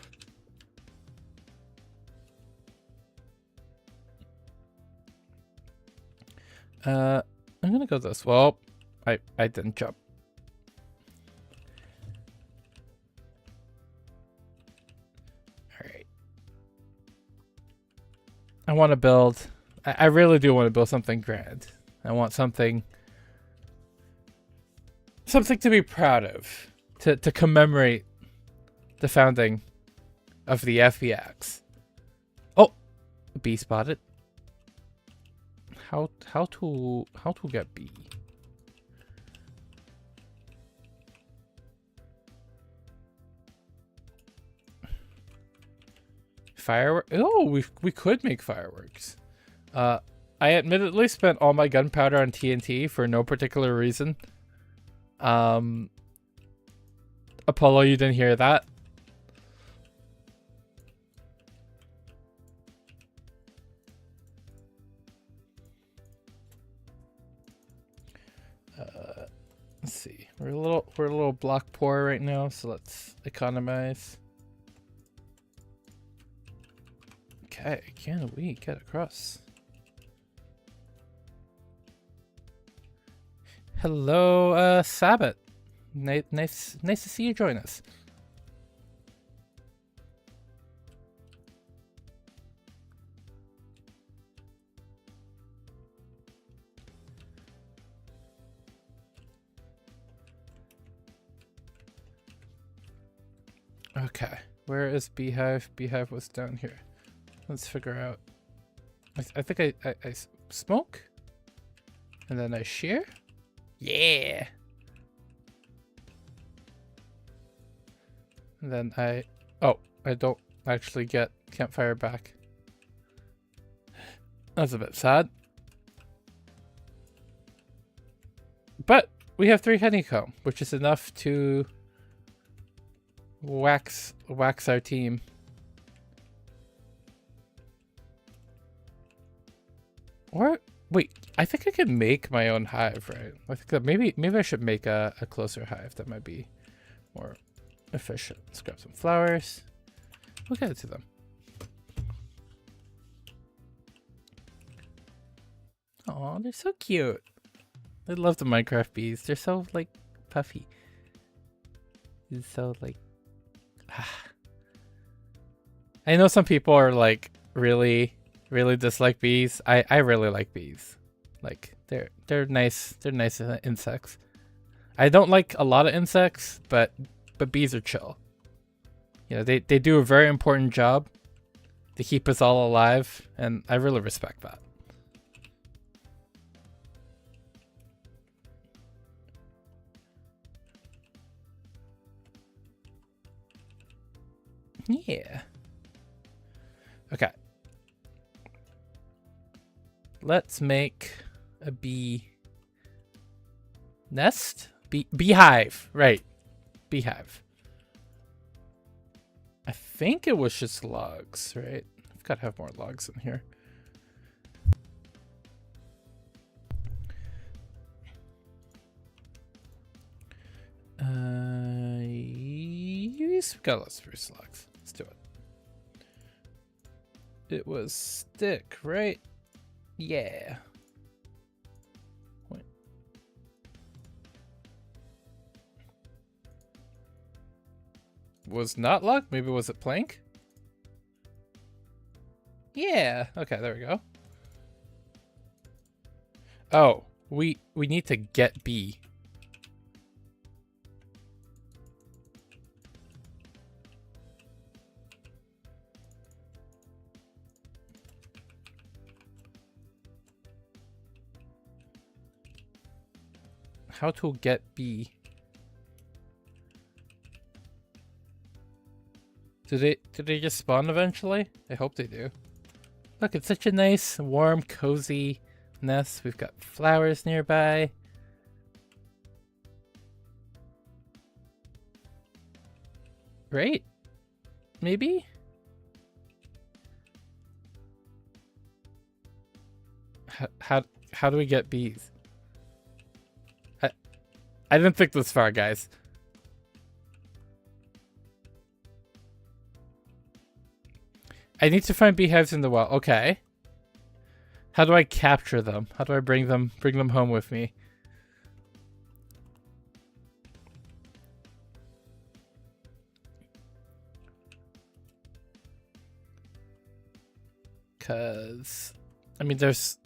I'm gonna go this. Well, I didn't jump. Alright. I want to build... I really do want to build something grand. I want something to be proud of. To commemorate the founding of the FBX. Oh! Bee spotted. How to get bee? Firework? Oh, we could make fireworks. I I admittedly spent all my gunpowder on TNT for no particular reason. Apollo, you didn't hear that? Let's see. We're a little block poor right now, so let's economize. Okay, can we get across? Hello, Sabbath. Nice to see you join us. Okay, where is Beehive? Beehive was down here. Let's figure out. I think I smoke, and then I shear. Yeah. And then I don't actually get campfire back. That's a bit sad. But we have 3 honeycomb, which is enough to wax our team. Or wait, I think I can make my own hive, right? I think that maybe I should make a closer hive. That might be more efficient. Let's grab some flowers. We'll get it to them. Oh, they're so cute. I love the Minecraft bees. They're so like puffy. It's so like I know some people are like really dislike bees. I really like bees. Like they're nice insects. I don't like a lot of insects, but bees are chill. You know, they do a very important job to keep us all alive, and I really respect that. Yeah. Okay. Let's make a bee nest? Beehive. Right. Beehive. I think it was just logs, right? I've got to have more logs in here. We've got lots of spruce logs. Let's do it. It was stick, right? Yeah. Wait. Was not log? Maybe was it plank? Yeah. Okay, there we go. Oh, we need to get bee. How to get bee? Do they just spawn eventually? I hope they do. Look, it's such a nice, warm, cozy nest. We've got flowers nearby. Right? Maybe? How do we get bees? I didn't think this far, guys. I need to find beehives in the wild. Okay. How do I capture them? How do I bring them home with me? Cause I mean there's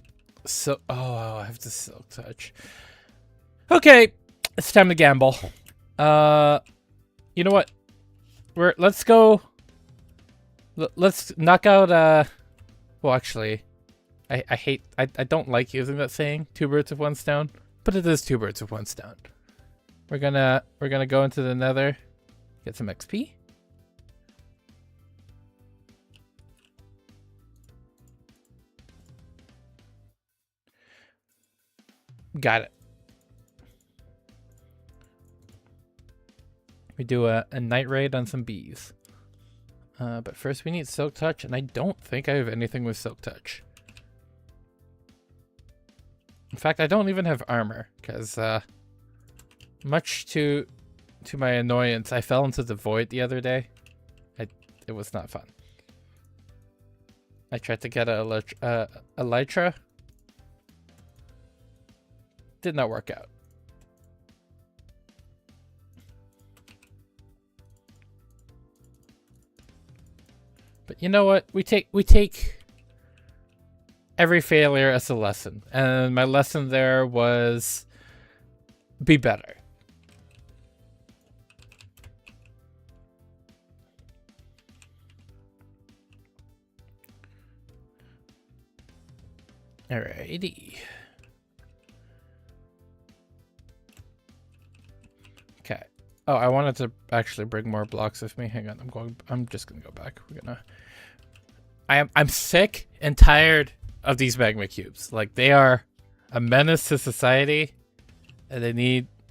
so I have the silk touch. Okay, it's time to gamble. You know what? Let's go. Let's knock out well actually I don't like using that saying, 2 birds with 1 stone, but it is 2 birds with 1 stone. We're gonna go into the nether, get some XP. Got it. We do a night raid on some bees. But first we need Silk Touch, and I don't think I have anything with Silk Touch. In fact, I don't even have armor, because much to my annoyance, I fell into the void the other day. It was not fun. I tried to get a elytra. Did not work out. But you know what? We take every failure as a lesson. And my lesson there was be better. Alrighty. Okay. Oh, I wanted to actually bring more blocks with me. Hang on, I'm just gonna go back. I'm sick and tired of these magma cubes. Like, they are a menace to society, and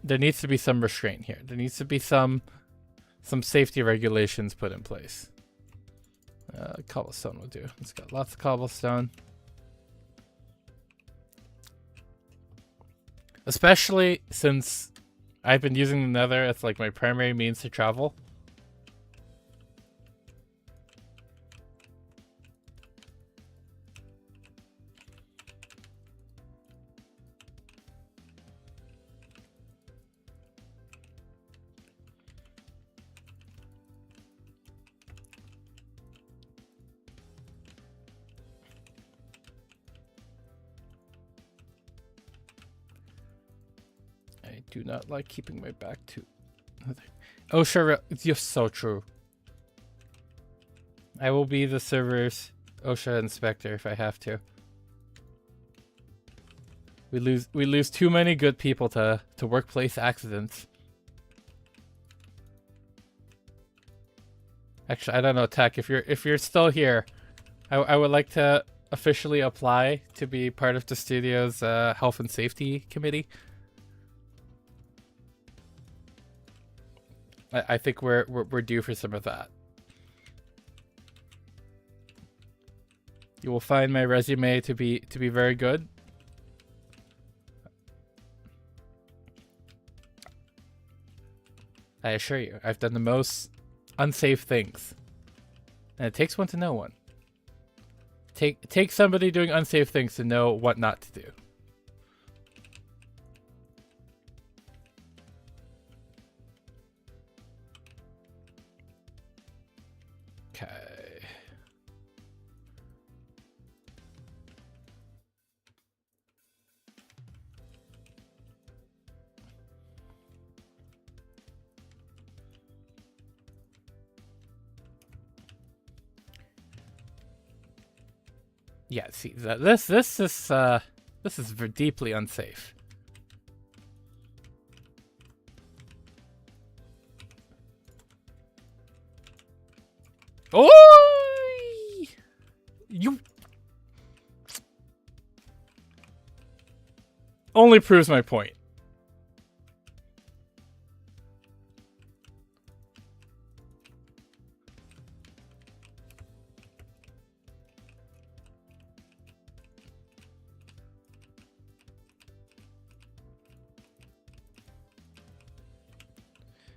there needs to be some restraint here. There needs to be some safety regulations put in place. Cobblestone will do. It's got lots of cobblestone. Especially since I've been using the Nether as like my primary means to travel. I do not like keeping my back to... Oh, sure, you're so true. I will be the server's OSHA inspector if I have to. We lose too many good people to workplace accidents. Actually, I don't know, Tech. If you're still here, I would like to officially apply to be part of the studio's health and safety committee. I think we're due for some of that. You will find my resume to be very good. I assure you, I've done the most unsafe things. And it takes one to know one. Take somebody doing unsafe things to know what not to do. Okay. Yeah, see, this is deeply unsafe. Oh! You only proves my point.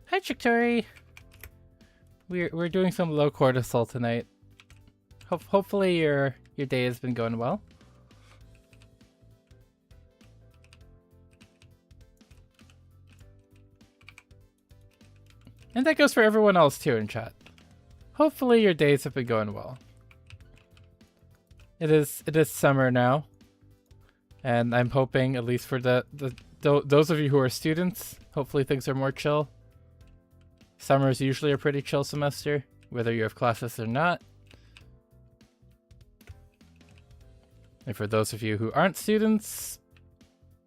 Hi, Chictory. We're doing some low cortisol tonight. Hopefully your day has been going well. And that goes for everyone else too in chat. Hopefully your days have been going well. It is summer now, and I'm hoping, at least for those of you who are students, hopefully things are more chill. Summer is usually a pretty chill semester, whether you have classes or not. And for those of you who aren't students,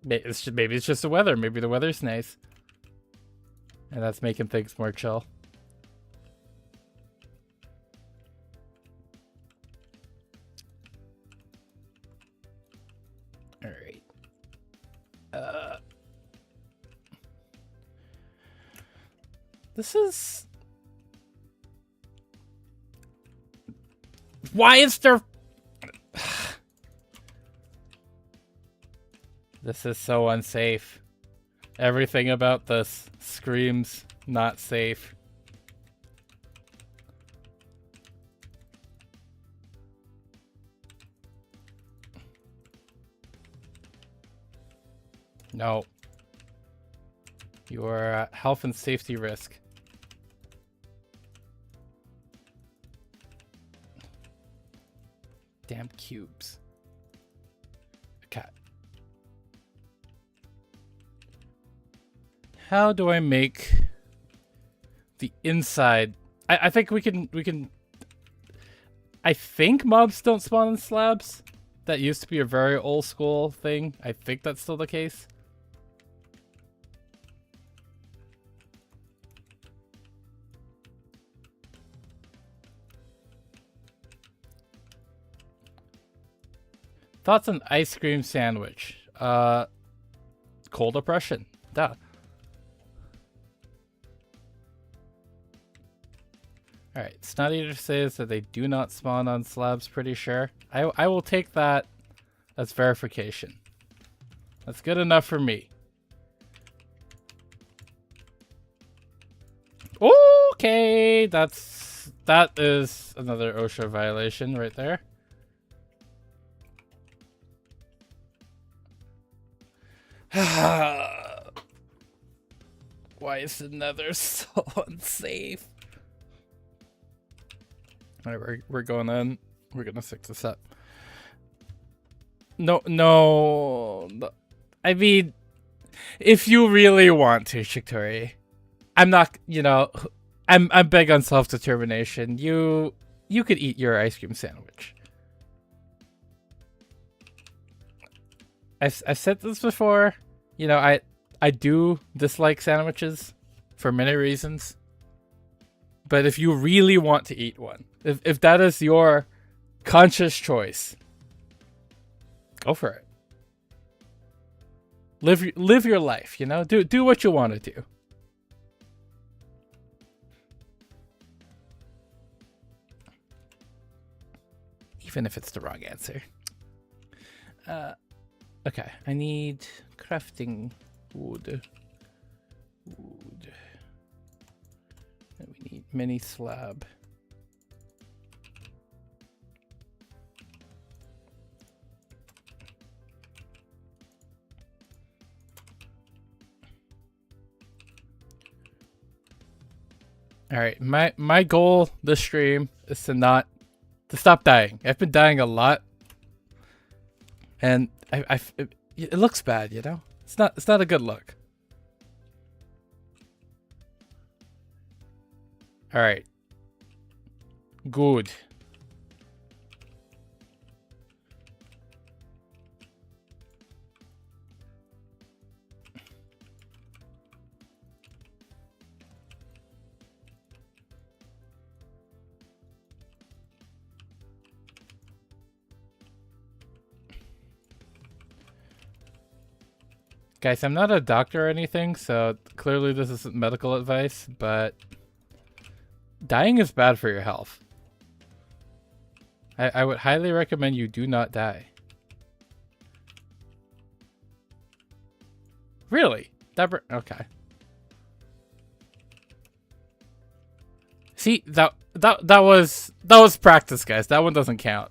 maybe it's just the weather. Maybe the weather's nice, and that's making things more chill. All right. This is... Why is there... This is so unsafe. Everything about this screams not safe. No. You are at health and safety risk. Damn cubes. Okay. How do I make the inside? I think we can. I think mobs don't spawn in slabs. That used to be a very old school thing. I think that's still the case. Thoughts on ice cream sandwich? Cold depression. Duh. Alright, Snot Eater says that they do not spawn on slabs, pretty sure. I will take that as verification. That's good enough for me. Okay, that is another OSHA violation right there. Why is the nether so unsafe? Alright, we're going in. We're gonna fix this up. No. I mean, if you really want to, Shiktori, I'm not, you know, I'm big on self-determination. You could eat your ice cream sandwich. I've said this before. You know, I do dislike sandwiches for many reasons. But if you really want to eat one, if that is your conscious choice, go for it. Live your life, you know? Do what you want to do. Even if it's the wrong answer. Okay, I need crafting wood. And we need mini slab. All right, my goal this stream is to stop dying. I've been dying a lot, and it looks bad, you know. It's not a good look. All right. Good. Guys, I'm not a doctor or anything, so clearly this isn't medical advice, but dying is bad for your health. I would highly recommend you do not die. Really? Okay. See, that was practice, guys. That one doesn't count.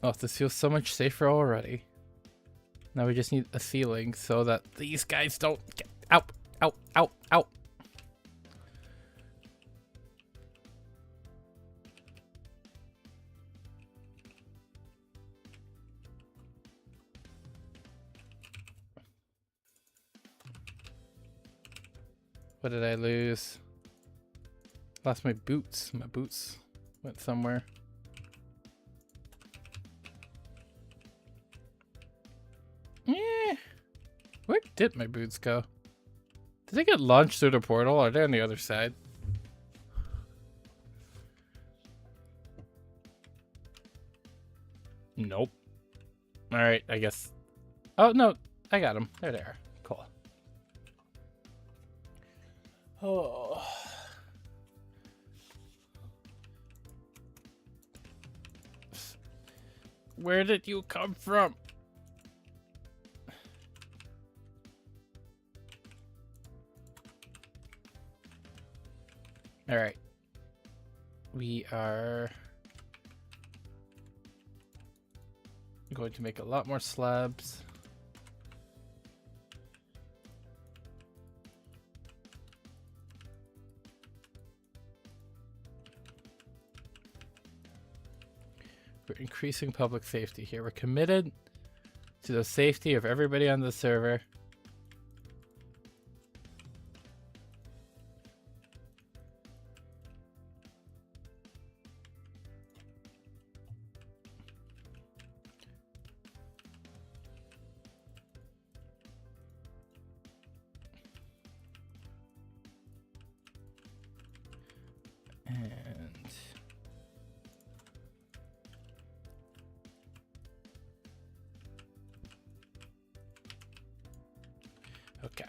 Oh, this feels so much safer already. Now we just need a ceiling so that these guys don't get out. What did I lose? Lost my boots. My boots went somewhere. Where did my boots go? Did they get launched through the portal? Or are they on the other side? Nope. Alright, I guess. Oh, no. I got them. There they are. Cool. Oh. Where did you come from? Alright. We are going to make a lot more slabs. We're increasing public safety here. We're committed to the safety of everybody on the server. And okay.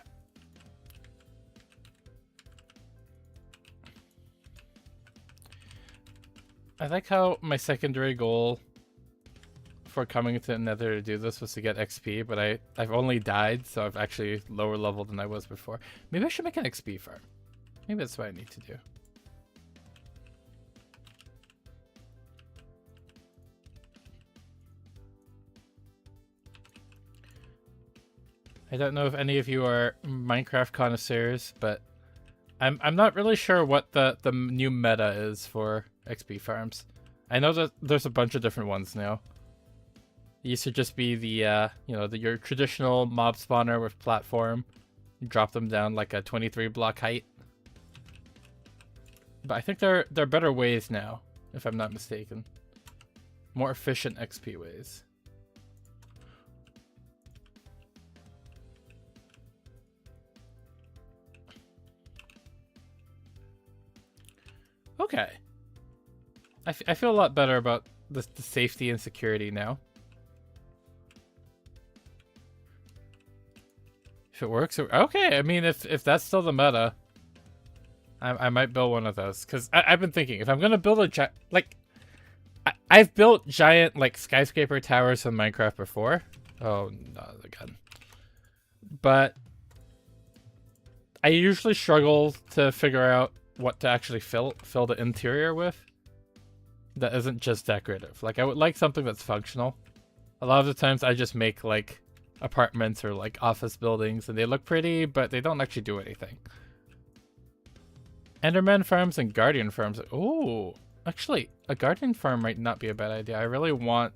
I like how my secondary goal for coming to Nether to do this was to get XP, but I've only died, so I've actually lower level than I was before. Maybe I should make an XP farm. Maybe that's what I need to do. I don't know if any of you are Minecraft connoisseurs, but I'm not really sure what the new meta is for XP farms. I know that there's a bunch of different ones now. It used to just be the your traditional mob spawner with platform. You drop them down like a 23 block height. But I think there are better ways now, if I'm not mistaken. More efficient XP ways. Okay. I feel a lot better about the safety and security now. If it works, okay. I mean, if that's still the meta, I might build one of those. Because I've been thinking, if I'm going to build a I've built giant, like, skyscraper towers in Minecraft before. Oh, no, again. But I usually struggle to figure out what to actually fill the interior with that isn't just decorative. Like, I would like something that's functional. A lot of the times I just make like apartments or like office buildings and they look pretty, but they don't actually do anything. Enderman farms and guardian farms. Oh, actually a guardian farm might not be a bad idea. I really want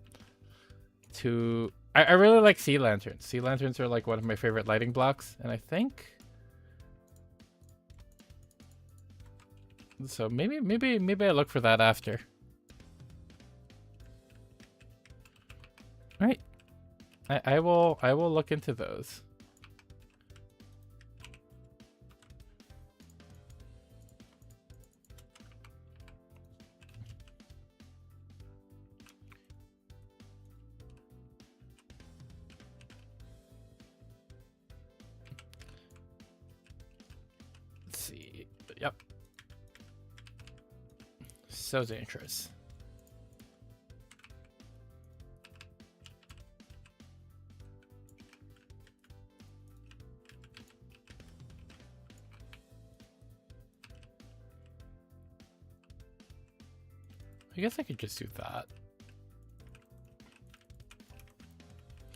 to I really like sea lanterns. Sea lanterns are like one of my favorite lighting blocks, and I think so maybe I look for that after. All right. I will look into those. Let's see. Yep. So dangerous. I guess I could just do that.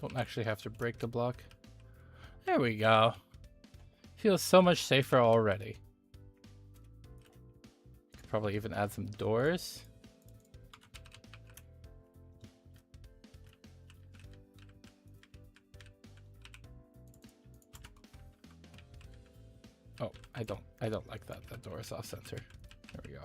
Don't actually have to break the block. There we go. Feels so much safer already. Could probably even add some doors. Oh, I don't like that. That door is off center. There we go.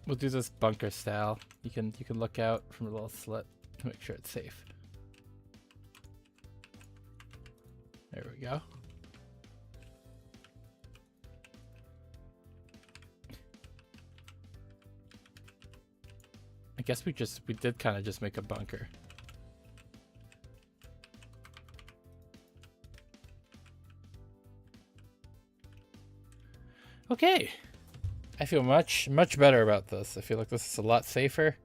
We'll do this bunker style. You can look out from a little slit to make sure it's safe. There we go. I guess we did kind of just make a bunker. Okay. I feel much better about this. I feel like this is a lot safer.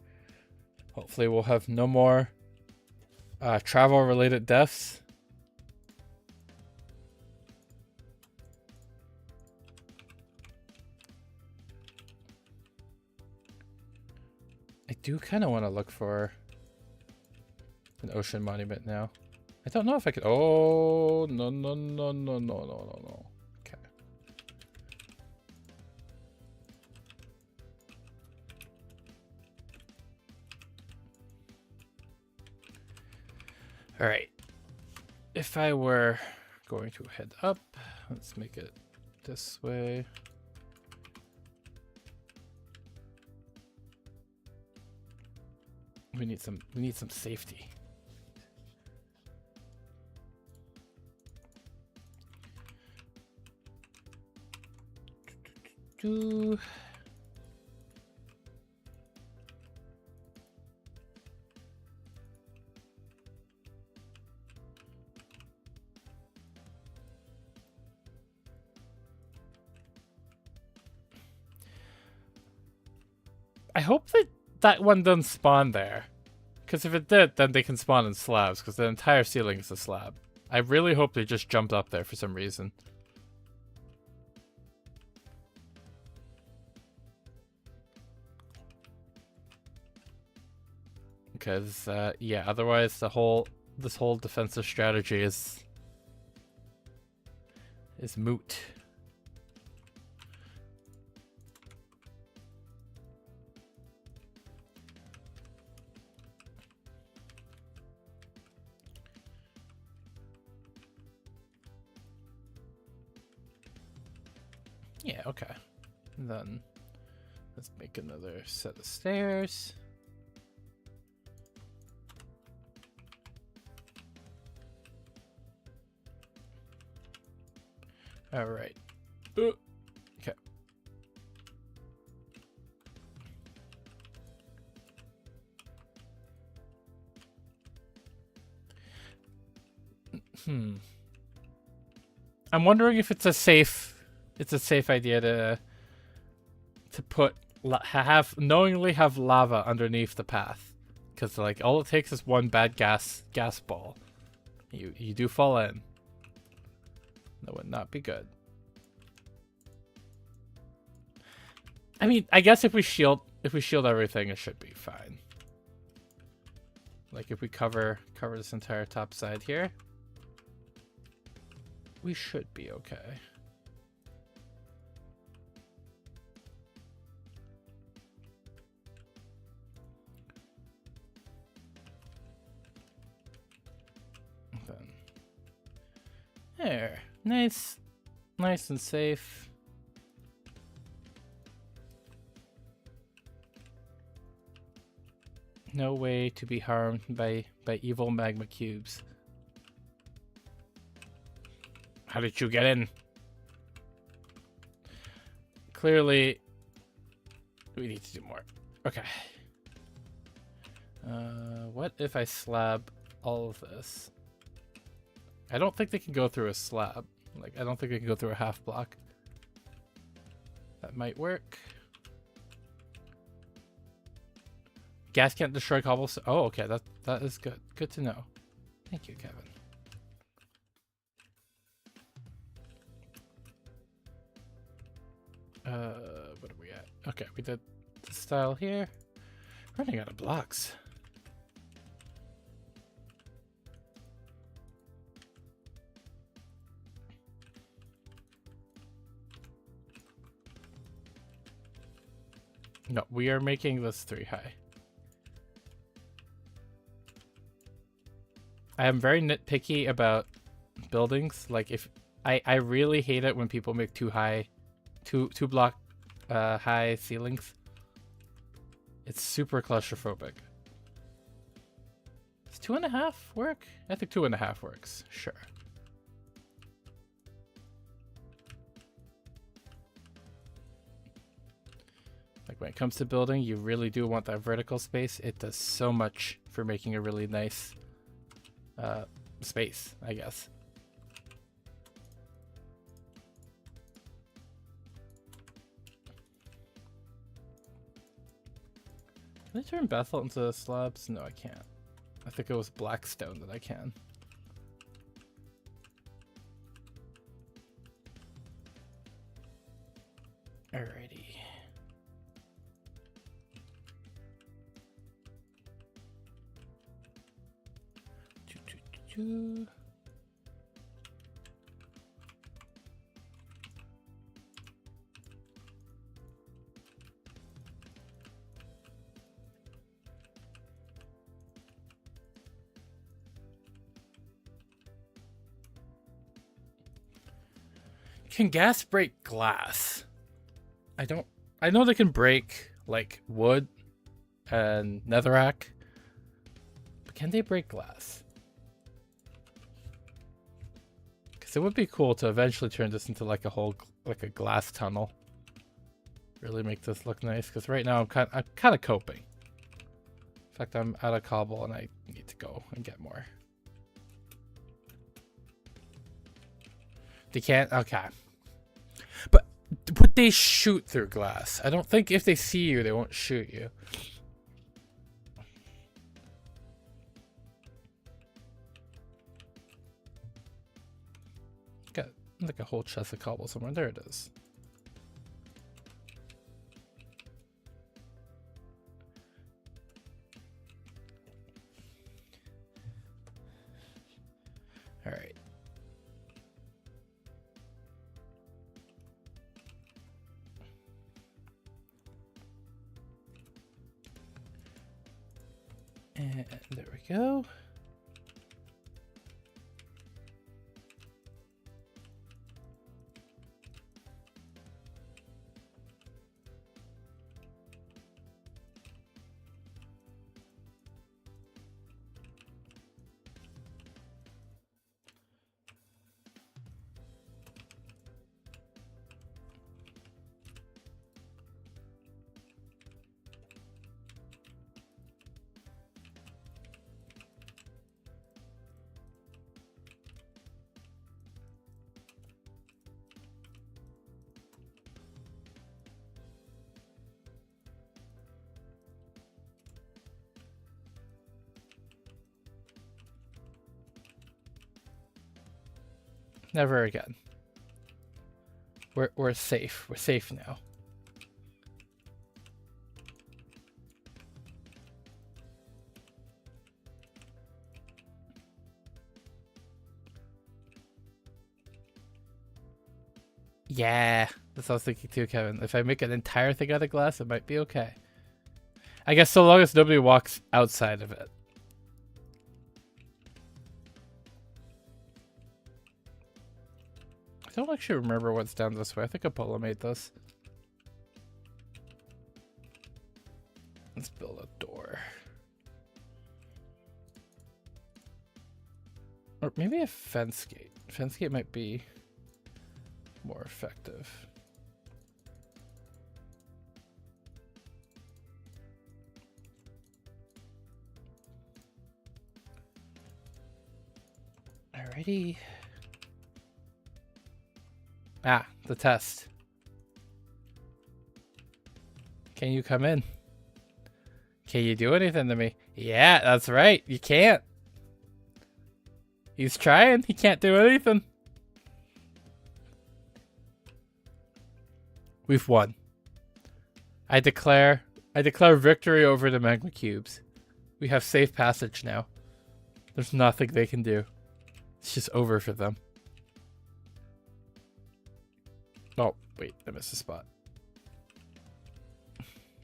Hopefully we'll have no more travel related deaths. I do kind of want to look for an ocean monument now. I don't know if I could. Oh, no. Okay. All right. If I were going to head up, let's make it this way. We need some safety. I hope that one doesn't spawn there. Because if it did, then they can spawn in slabs, because the entire ceiling is a slab. I really hope they just jumped up there for some reason. Because, yeah, otherwise this whole defensive strategy is moot. Yeah, okay. And then let's make another set of stairs. All right. Okay. I'm wondering if it's a safe idea to put knowingly have lava underneath the path, because like all it takes is one bad gas ball. You do fall in. That would not be good. I mean, I guess if we shield everything, it should be fine. Like if we cover this entire top side here, we should be okay. There. Nice and safe. No way to be harmed by evil magma cubes. How did you get in? Clearly, we need to do more. Okay. What if I slab all of this? I don't think they can go through a slab. Like, I don't think they can go through a half block. That might work. Gas can't destroy cobblestone. Oh, okay. That is good. Good to know. Thank you, Kevin. What are we at? Okay, we did the style here. Running out of blocks. No, we are making this 3 high. I am very nitpicky about buildings. Like, if I really hate it when people make two block high ceilings. It's super claustrophobic. Does 2.5 work? I think 2.5 works. Sure. Like when it comes to building, you really do want that vertical space. It does so much for making a really nice space, I guess. Can I turn basalt into slabs? No, I can't. I think it was black stone that I can. Alrighty. Can gas break glass? I know they can break like wood and netherrack, but can they break glass? Because it would be cool to eventually turn this into like a glass tunnel. Really make this look nice. Because right now I'm kind of coping. In fact, I'm out of cobble and I need to go and get more. They can't? Okay. But would they shoot through glass? I don't think if they see you, they won't shoot you. Got like a whole chest of cobble somewhere. There it is. All right. And there we go. Never again. We're safe. We're safe now. Yeah, that's what I was thinking too, Kevin. If I make an entire thing out of glass, it might be okay. I guess so long as nobody walks outside of it. I don't actually remember what's down this way. I think Apollo made this. Let's build a door. Or maybe a fence gate. Fence gate might be more effective. Alrighty. Ah, the test. Can you come in? Can you do anything to me? Yeah, that's right. You can't. He's trying. He can't do anything. We've won. I declare victory over the magma cubes. We have safe passage now. There's nothing they can do. It's just over for them. Oh, wait, I missed a spot.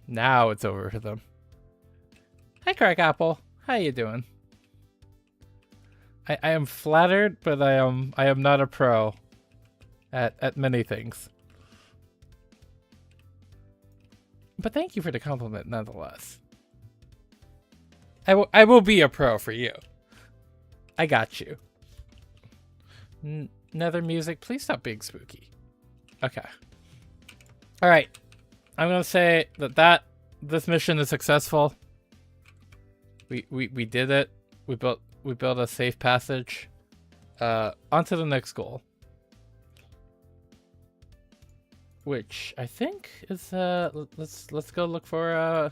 Now it's over for them. Hi, Crack Apple. How you doing? I am flattered, but I am not a pro at many things. But thank you for the compliment nonetheless. I will be a pro for you. I got you. Nether music, please stop being spooky. Okay. All right. I'm gonna say that this mission is successful. We did it. We built a safe passage. On to the next goal, which I think is let's go look for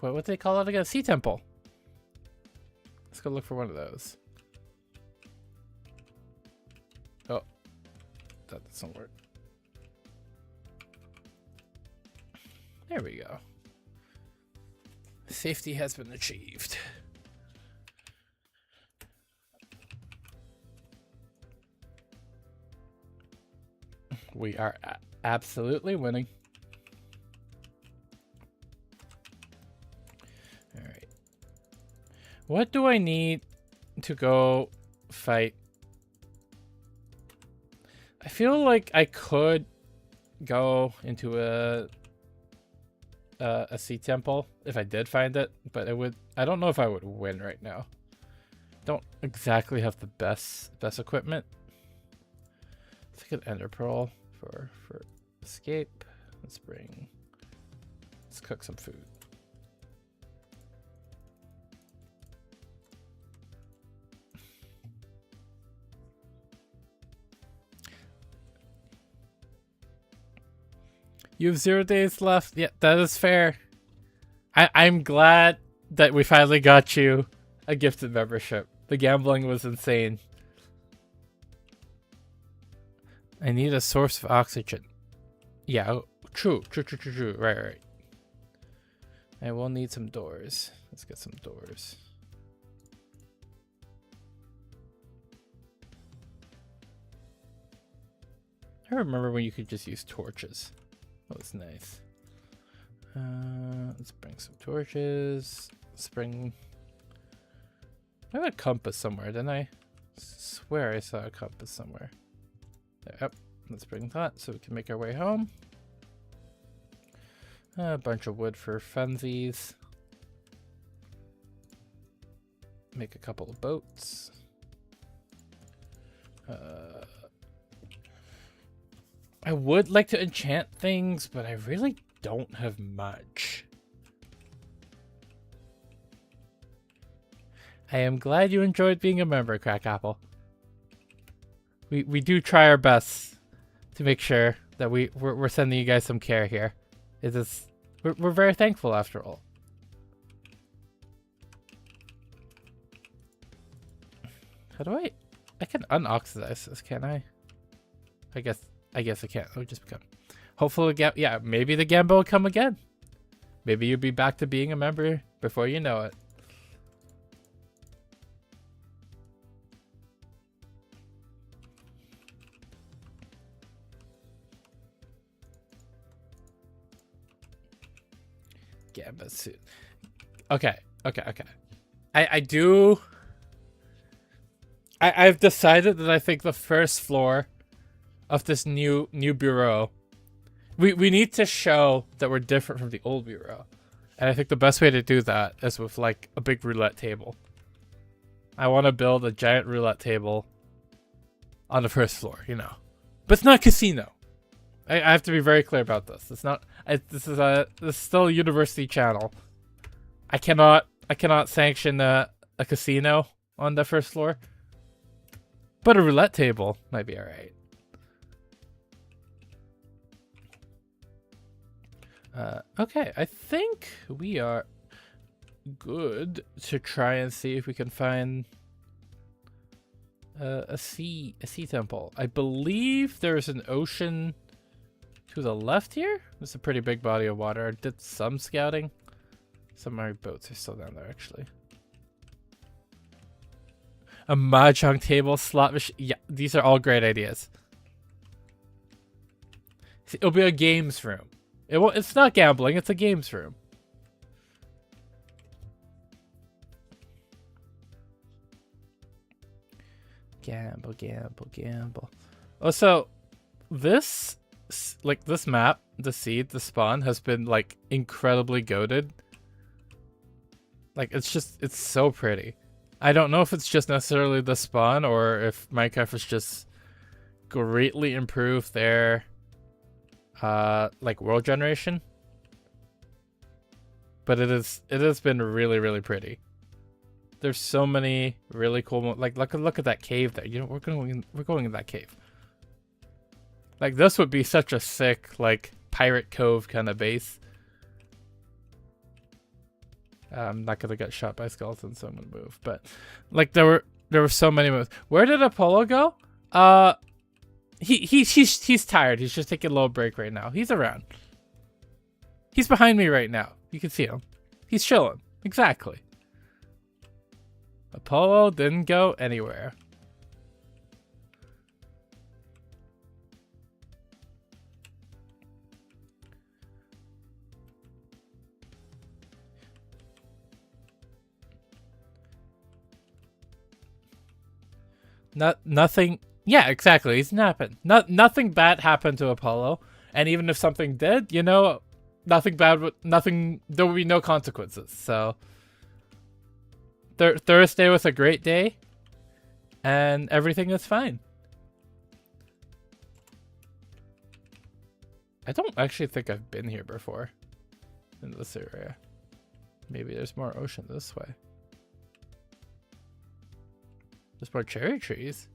what do they call it again? Sea temple. Let's go look for one of those. Oh, that doesn't work. There we go. Safety has been achieved. We are absolutely winning. All right. What do I need to go fight? I feel like I could go into a sea temple if I did find it, but I don't know if I would win right now. Don't exactly have the best equipment. Let's get ender pearl for escape. Let's cook some food. You have 0 days left. Yeah, that is fair. I'm glad that we finally got you a gifted membership. The gambling was insane. I need a source of oxygen. Yeah, true. Right. I will need some doors. Let's get some doors. I remember when you could just use torches. That was nice. Let's bring some torches. I have a compass somewhere, didn't I? Swear I saw a compass somewhere. Yep, let's bring that so we can make our way home. A bunch of wood for funsies. Make a couple of boats. I would like to enchant things, but I really don't have much. I am glad you enjoyed being a member, Crackapple. We do try our best to make sure that we're sending you guys some care here. We're very thankful after all. How do I can unoxidize this, can't I? I guess I can't. I'll just become. Hopefully, yeah, maybe the gamble will come again. Maybe you'll be back to being a member before you know it. Gamba suit. Okay. I've decided that I think the first floor of this new bureau, we need to show that we're different from the old bureau. And I think the best way to do that is with like a big roulette table. I want to build a giant roulette table on the first floor, you know. But it's not a casino. I have to be very clear about this. It's not. This is still a university channel. I cannot sanction a casino on the first floor. But a roulette table might be alright. Okay, I think we are good to try and see if we can find a sea temple. I believe there's an ocean to the left here. There's a pretty big body of water. I did some scouting. Some of my boats are still down there, actually. A mahjong table, slot machine. Yeah, these are all great ideas. It'll be a games room. It's not gambling, it's a games room. Gamble. Also, this like this map, the seed, the spawn has been like incredibly goated. Like it's so pretty. I don't know if it's just necessarily the spawn or if Minecraft has just greatly improved their like world generation. But it has been really, really pretty. There's so many really cool like look at that cave there. You know, we're going in that cave. Like this would be such a sick like pirate cove kind of base. I'm not gonna get shot by skeletons, so I'm gonna move. But like there were so many moves. Where did Apollo go? He's tired. He's just taking a little break right now. He's around. He's behind me right now. You can see him. He's chilling. Exactly. Apollo didn't go anywhere. Nothing. Yeah, exactly. He's napping. Nothing bad happened to Apollo, and even if something did, you know, nothing bad. There will be no consequences. So Thursday was a great day, and everything is fine. I don't actually think I've been here before in this area. Maybe there's more ocean this way. There's more cherry trees.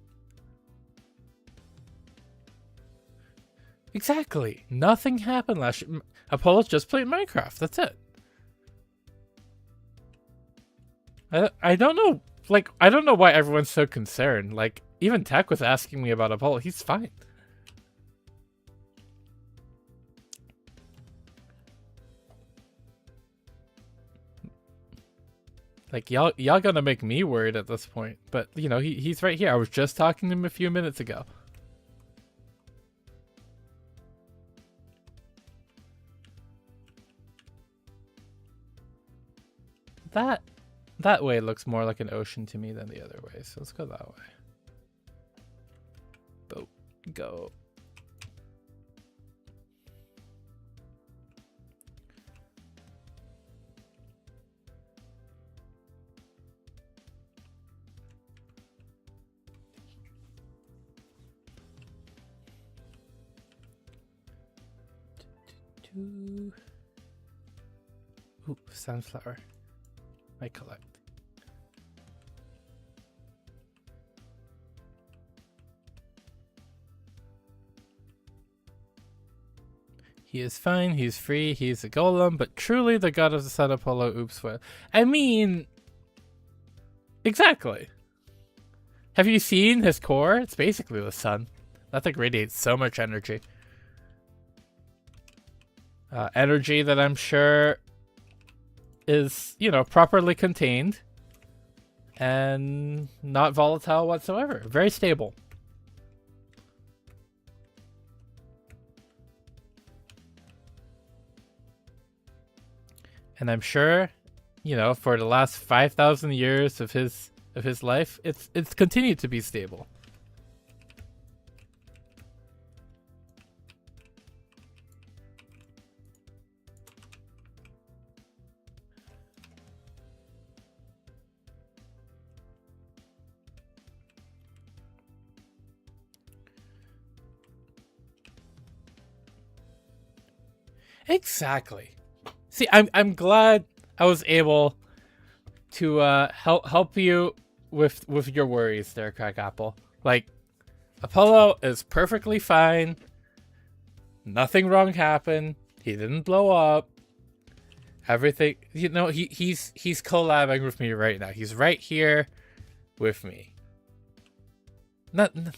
Exactly. Nothing happened last year. Apollo just played Minecraft. That's it. I don't know. Like, I don't know why everyone's so concerned. Like, even Tech was asking me about Apollo. He's fine. Like, y'all gonna make me worried at this point. But, you know, he's right here. I was just talking to him a few minutes ago. That way looks more like an ocean to me than the other way. So let's go that way. Boat, go. Ooh, sunflower. I collect. He is fine, he's free, he's a golem, but truly the god of the sun, Apollo, oops, what? I mean... Exactly. Have you seen his core? It's basically the sun. That thing radiates so much energy. Energy that I'm sure is, you know, properly contained and not volatile whatsoever. Very stable. And I'm sure, you know, for the last 5,000 years of his life, it's continued to be stable. Exactly. See, I'm glad I was able to help you with your worries there, Crackapple. Like, Apollo is perfectly fine. Nothing wrong happened. He didn't blow up. Everything, you know, he's collabing with me right now. He's right here with me. Nothing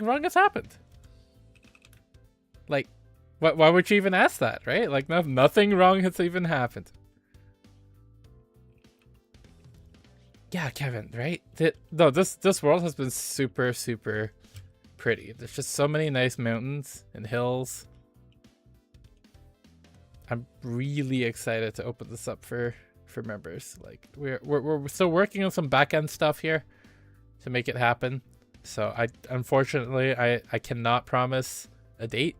wrong has happened. Like, why would you even ask that, right? Like, nothing wrong has even happened. Yeah, Kevin, right? No, this world has been super, super pretty. There's just so many nice mountains and hills. I'm really excited to open this up for members. Like, we're still working on some back-end stuff here to make it happen. So unfortunately I cannot promise a date,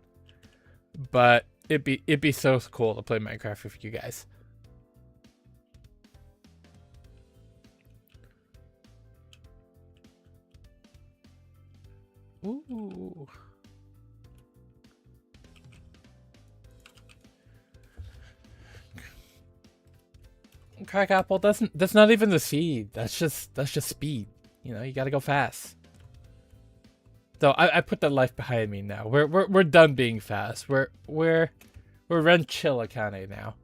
but it'd be so cool to play Minecraft with you guys. Ooh. Crack apple, that's not even the seed. That's just speed. You know, you gotta go fast. So I put the life behind me now. We're done being fast. We're Wren Akane now.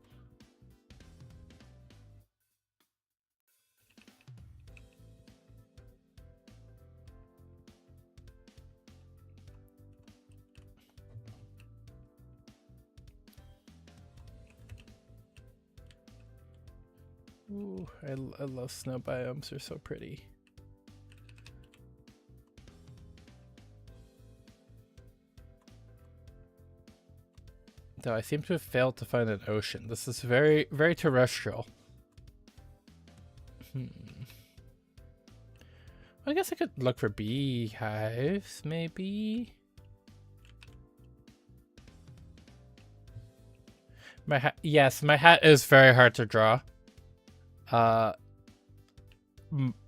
Ooh, I love snow biomes. They're so pretty. Though I seem to have failed to find an ocean. This is very, very terrestrial. I guess I could look for beehives, maybe. Yes, my hat is very hard to draw.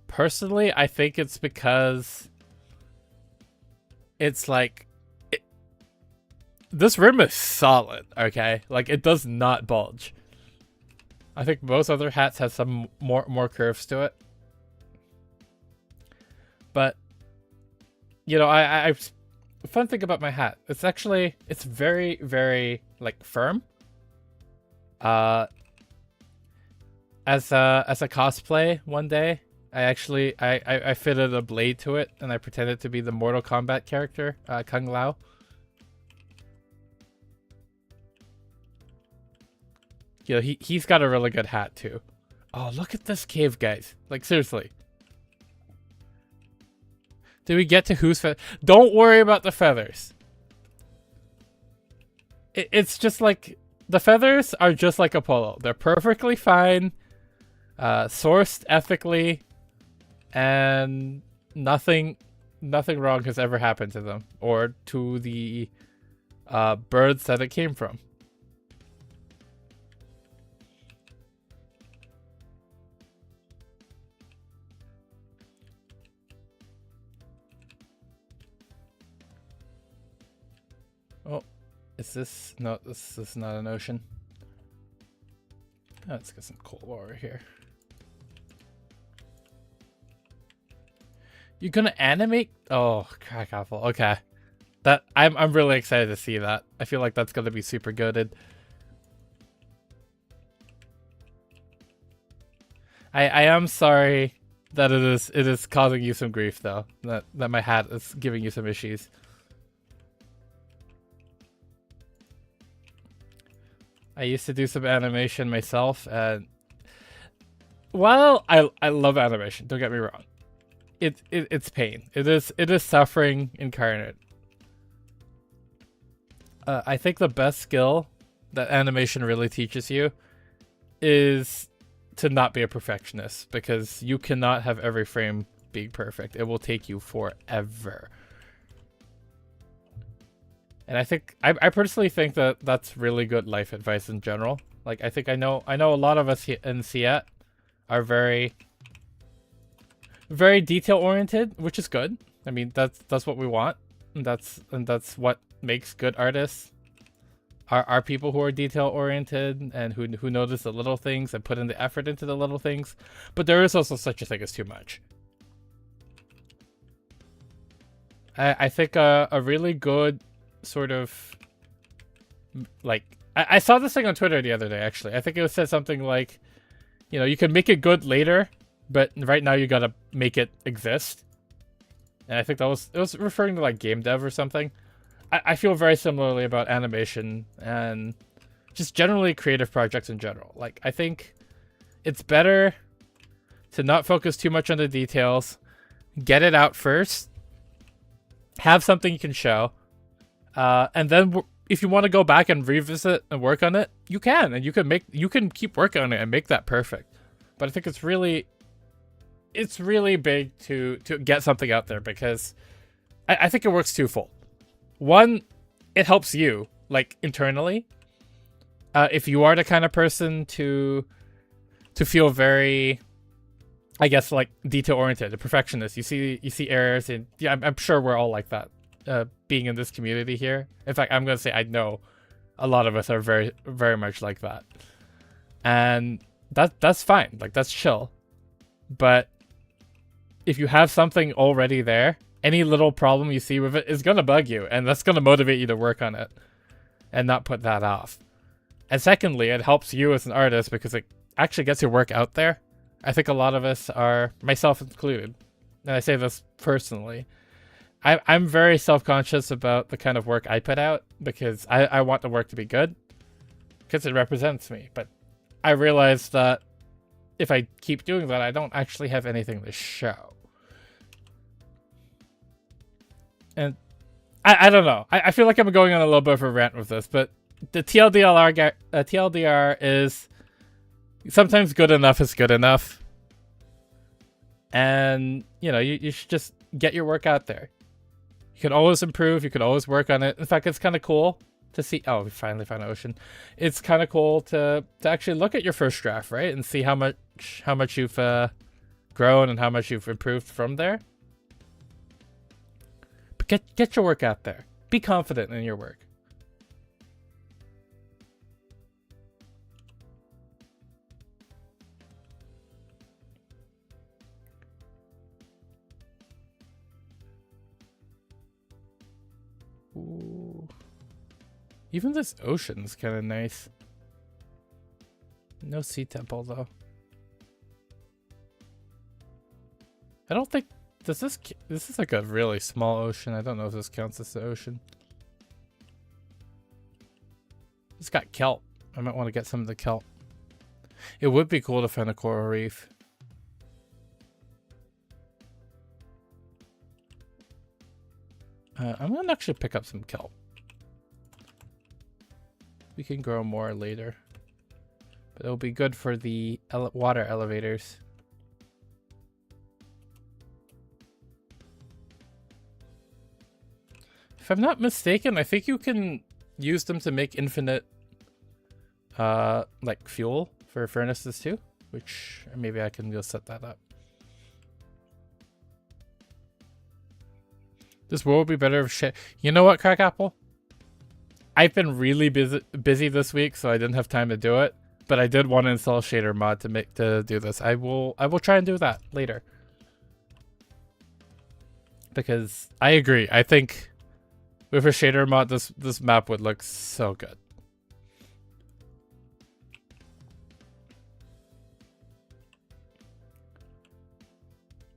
Personally, I think it's because it's like this rim is solid, okay? Like, it does not bulge. I think most other hats have some more curves to it. But, you know, I fun thing about my hat, it's actually, it's very, very, like, firm. As a cosplay one day, I fitted a blade to it, and I pretended to be the Mortal Kombat character, Kung Lao. You know, he's got a really good hat too. Oh, look at this cave, guys. Like, seriously. Did we get to whose feathers? Don't worry about the feathers. It's just like, the feathers are just like Apollo. They're perfectly fine, sourced ethically, and nothing wrong has ever happened to them or to the birds that it came from. Oh, is this? No, this is not an ocean. Oh, let's get some cold water here. You're gonna animate? Oh, crack apple. Okay, that I'm really excited to see that. I feel like that's gonna be super goated. I am sorry that it is causing you some grief though. That my hat is giving you some issues. I used to do some animation myself, and while I love animation, don't get me wrong, it's pain. It is suffering incarnate. I think the best skill that animation really teaches you is to not be a perfectionist, because you cannot have every frame being perfect. It will take you forever. And I think I personally think that that's really good life advice in general. Like, I think I know a lot of us in Seattle are very detail oriented, which is good. I mean, that's what we want. And that's what makes good artists. Are people who are detail oriented and who notice the little things and put in the effort into the little things. But there is also such a thing as too much. I think a really good sort of, like, I saw this thing on Twitter the other day, actually. I think it said something like, you know, you can make it good later, but right now you gotta make it exist. And I think it was referring to like game dev or something. I feel very similarly about animation and just generally creative projects in general. Like, I think it's better to not focus too much on the details, get it out first, have something you can show, and then if you want to go back and revisit and work on it, you can, and you can keep working on it and make that perfect. But I think it's really big to get something out there, because I think it works twofold. One, it helps you, like, internally. If you are the kind of person to feel very, I guess, like, detail oriented, a perfectionist, you see errors, and yeah, I'm sure we're all like that. Being in this community here, in fact, I'm gonna say I know a lot of us are very, very much like that, and that's fine. Like, that's chill. But if you have something already there, any little problem you see with it is gonna bug you, and that's gonna motivate you to work on it and not put that off. And secondly, it helps you as an artist because it actually gets your work out there. I think a lot of us are, myself included, and I say this personally, I'm very self-conscious about the kind of work I put out because I want the work to be good because it represents me. But I realize that if I keep doing that, I don't actually have anything to show. And I don't know. I feel like I'm going on a little bit of a rant with this, but the TLDR is sometimes good enough is good enough. And, you know, you should just get your work out there. You can always improve. You can always work on it. In fact, it's kind of cool to see. Oh, we finally found Ocean. It's kind of cool to actually look at your first draft, right? And see how much you've grown and how much you've improved from there. But get your work out there. Be confident in your work. Ooh. Even this ocean's kind of nice. No sea temple though. I don't think this is like a really small ocean. I don't know if this counts as the ocean. It's got kelp. I might want to get some of the kelp. It would be cool to find a coral reef. I'm gonna actually pick up some kelp. We can grow more later, but it'll be good for the water elevators. If I'm not mistaken, I think you can use them to make infinite, like fuel for furnaces too, which maybe I can go set that up. This world would be better if shit. You know what, Crack Apple? I've been really busy this week, so I didn't have time to do it. But I did want to install shader mod to do this. I will try and do that later. Because I agree. I think with a shader mod, this map would look so good.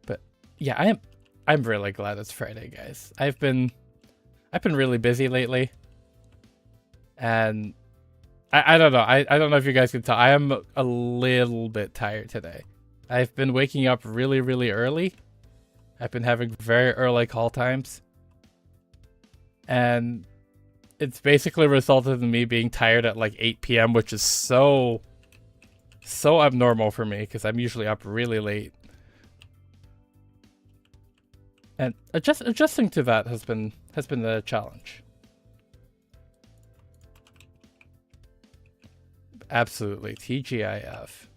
But yeah, I'm really glad it's Friday, guys. I've been really busy lately. And I don't know. I don't know if you guys can tell. I am a little bit tired today. I've been waking up really, really early. I've been having very early call times. And it's basically resulted in me being tired at like 8 p.m., which is so abnormal for me because I'm usually up really late. And adjusting to that has been the challenge. Absolutely. TGIF.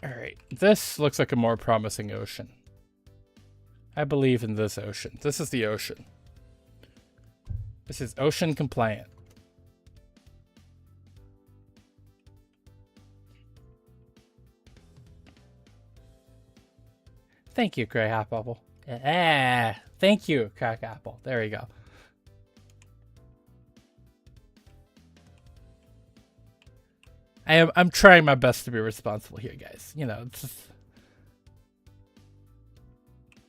Alright, this looks like a more promising ocean. I believe in this ocean. This is the ocean. This is ocean compliant. Thank you, Grey Apple. Thank you, Crack Apple. There we go. I'm trying my best to be responsible here, guys. You know, it's just,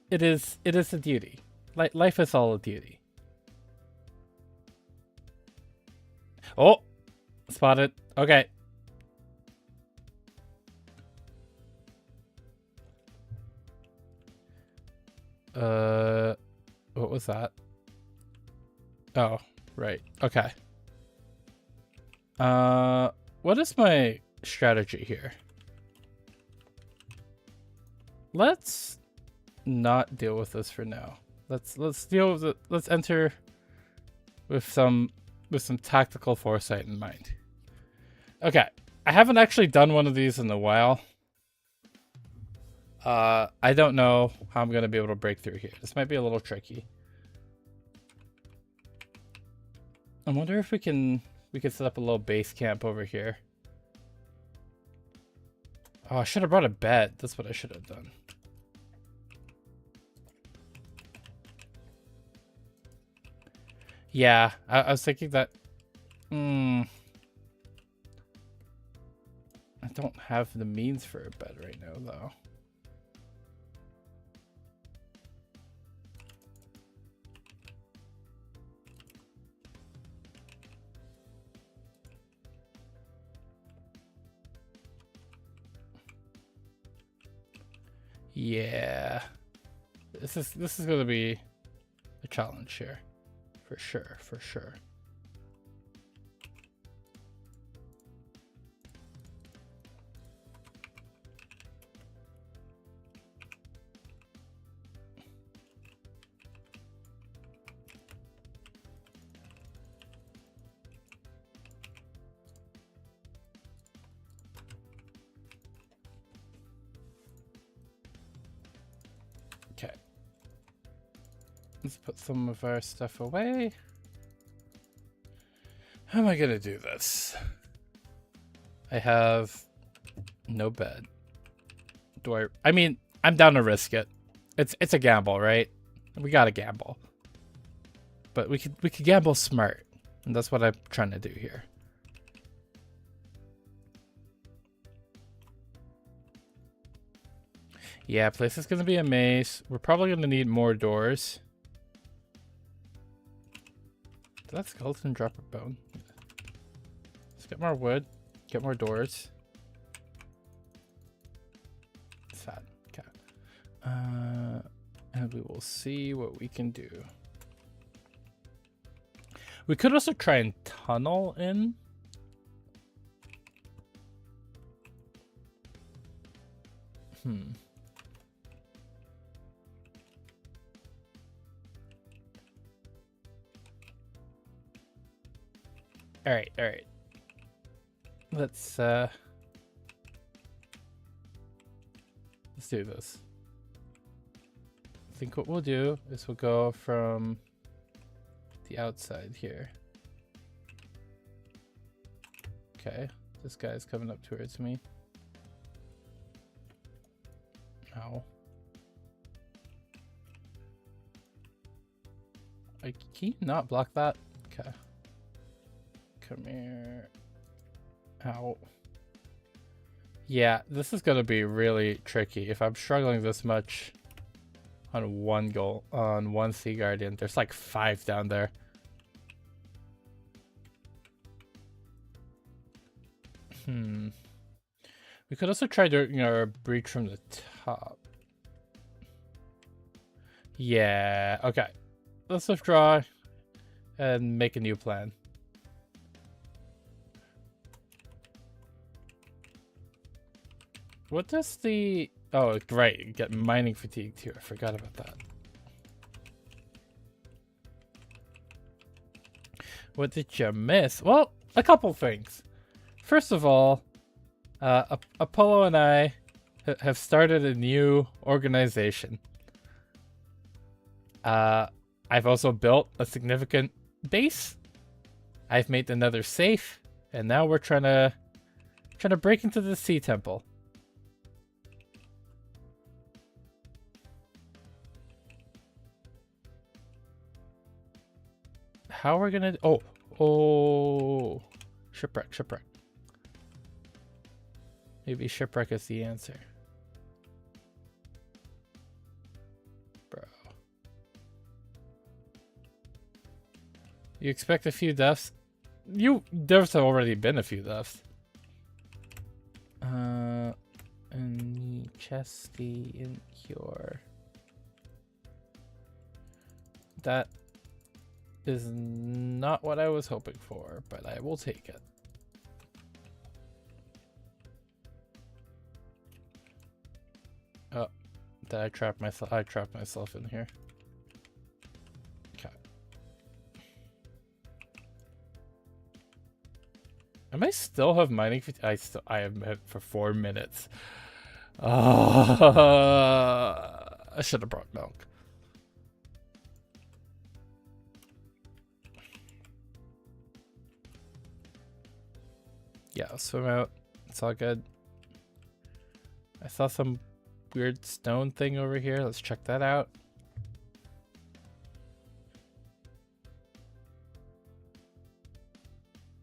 it is a duty. Life is all a duty. Oh, spotted. Okay. What was that? Oh, Right. Okay. What is my strategy here? Let's not deal with this for now. Let's deal with it. Let's enter with some tactical foresight in mind. Okay. I haven't actually done one of these in a while. I don't know how I'm gonna be able to break through here. This might be a little tricky. I wonder if we could set up a little base camp over here. Oh, I should have brought a bed. That's what I should have done. Yeah, I was thinking that. I don't have the means for a bed right now, though. Yeah, this is gonna be a challenge here, for sure, for sure. Okay. Let's put some of our stuff away. How am I gonna do this? I have no bed. I mean, I'm down to risk it. It's a gamble, right? We gotta gamble. But we could gamble smart. And that's what I'm trying to do here. Yeah, place is gonna be a maze. We're probably gonna need more doors. Did that skeleton drop a bone? Let's get more wood. Get more doors. Sad. Okay. And we will see what we can do. We could also try and tunnel in. All right. Let's do this. I think what we'll do is we'll go from the outside here. Okay, this guy's coming up towards me. Ow. Like, can you not block that? Okay. Come here. Ow. Yeah, this is gonna be really tricky. If I'm struggling this much on one Sea Guardian, there's like 5 down there. We could also try doing our breach from the top. Yeah, okay. Let's withdraw and make a new plan. What does the... Oh, right. Get mining fatigue too. I forgot about that. What did you miss? Well, a couple things. First of all, Apollo and I have started a new organization. I've also built a significant base. I've made another safe, and now we're trying to break into the Sea Temple. How are we gonna... Oh, shipwreck. Maybe shipwreck is the answer. Bro. You expect a few deaths? There's already been a few deaths. And chesty in here. That is not what I was hoping for, but I will take it. Oh, did I trap myself? I trapped myself in here. Okay. I might still have mining. I have met for 4 minutes. I should have brought milk. Yeah, I'll swim out. It's all good. I saw some weird stone thing over here. Let's check that out.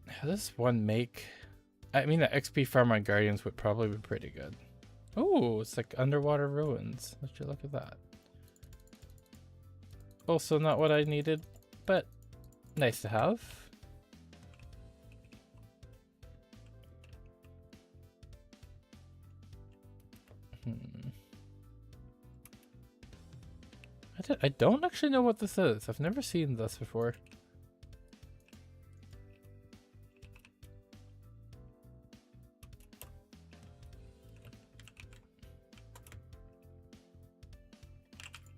How does one make... I mean, the XP farm on Guardians would probably be pretty good. Oh, it's like underwater ruins. Let's look at that. Also not what I needed, but nice to have. I don't actually know what this is. I've never seen this before.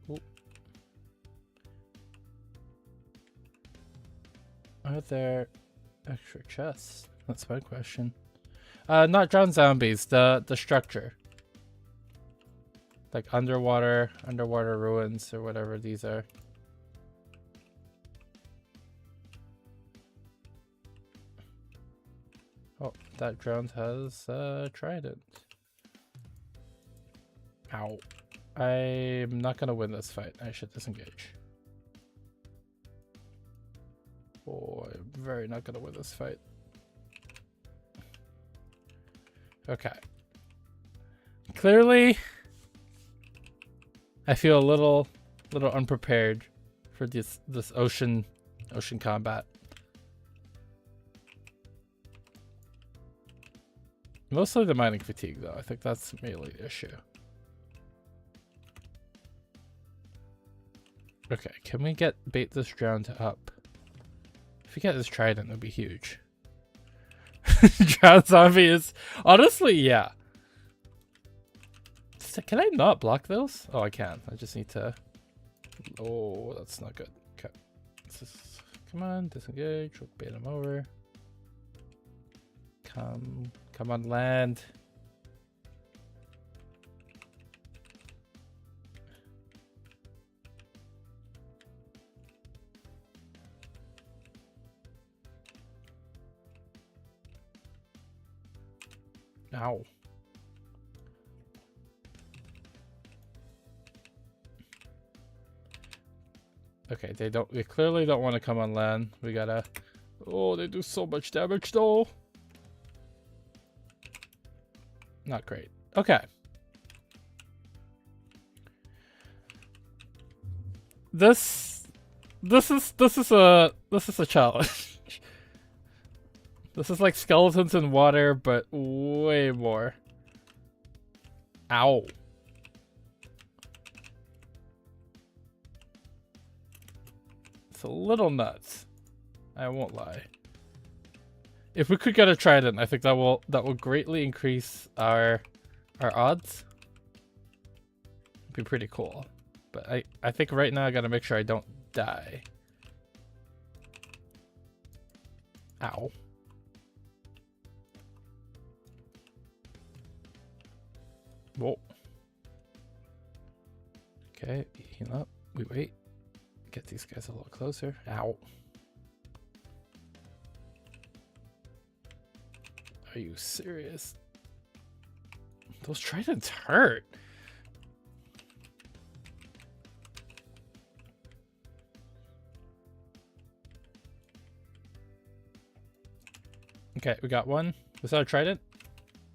Ooh. Are there extra chests? That's my question. Not drowned zombies, the structure. Like underwater ruins or whatever these are. Oh, that drowned has trident. Ow. I'm not gonna win this fight. I should disengage. Oh, I'm very not gonna win this fight. Okay. Clearly, I feel a little unprepared for this ocean combat. Mostly the mining fatigue, though. I think that's mainly the issue. Okay, can we bait this drowned up? If we get this trident, it'll be huge. Drowned zombie is honestly, yeah. Can I not block those? Oh, I can. I just need to. Oh, that's not good. Okay, come on, disengage. We'll bait him over. Come on, land. Ow. Okay, they clearly don't want to come on land. We gotta... Oh, they do so much damage though. Not great. Okay. This is a challenge. This is like skeletons in water, but way more. Ow. It's a little nuts. I won't lie. If we could get a trident, I think that will greatly increase our odds. It'd be pretty cool. But I think right now I gotta make sure I don't die. Ow. Whoa. Okay, heal up. We wait. Get these guys a little closer. Ow. Are you serious? Those tridents hurt. Okay, we got one. Was that a trident?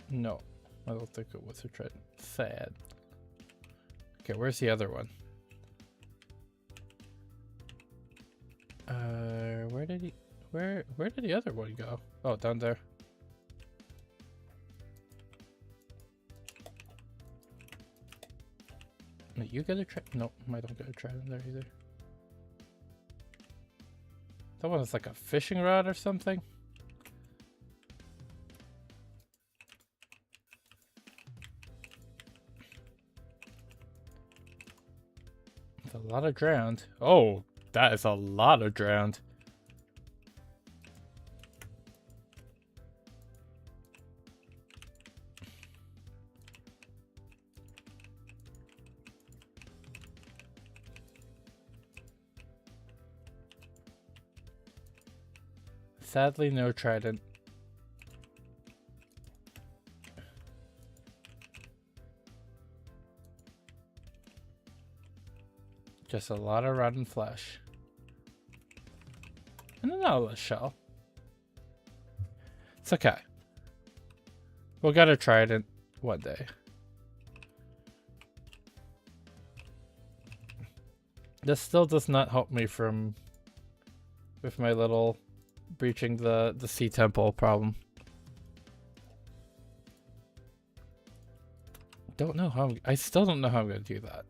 No, I don't think it was a trident. Sad. Okay, where's the other one? Where did the other one go? Oh, down there. You get a trident? No, I don't get a trident there either. That one is like a fishing rod or something. It's a lot of drowned. Oh, that is a lot of drowned. Sadly, no trident. Just a lot of rotten flesh. And an outlet shell. It's okay. We'll get a trident one day. This still does not help me from with my little breaching the sea temple problem. Don't know how I still don't know how I'm gonna do that.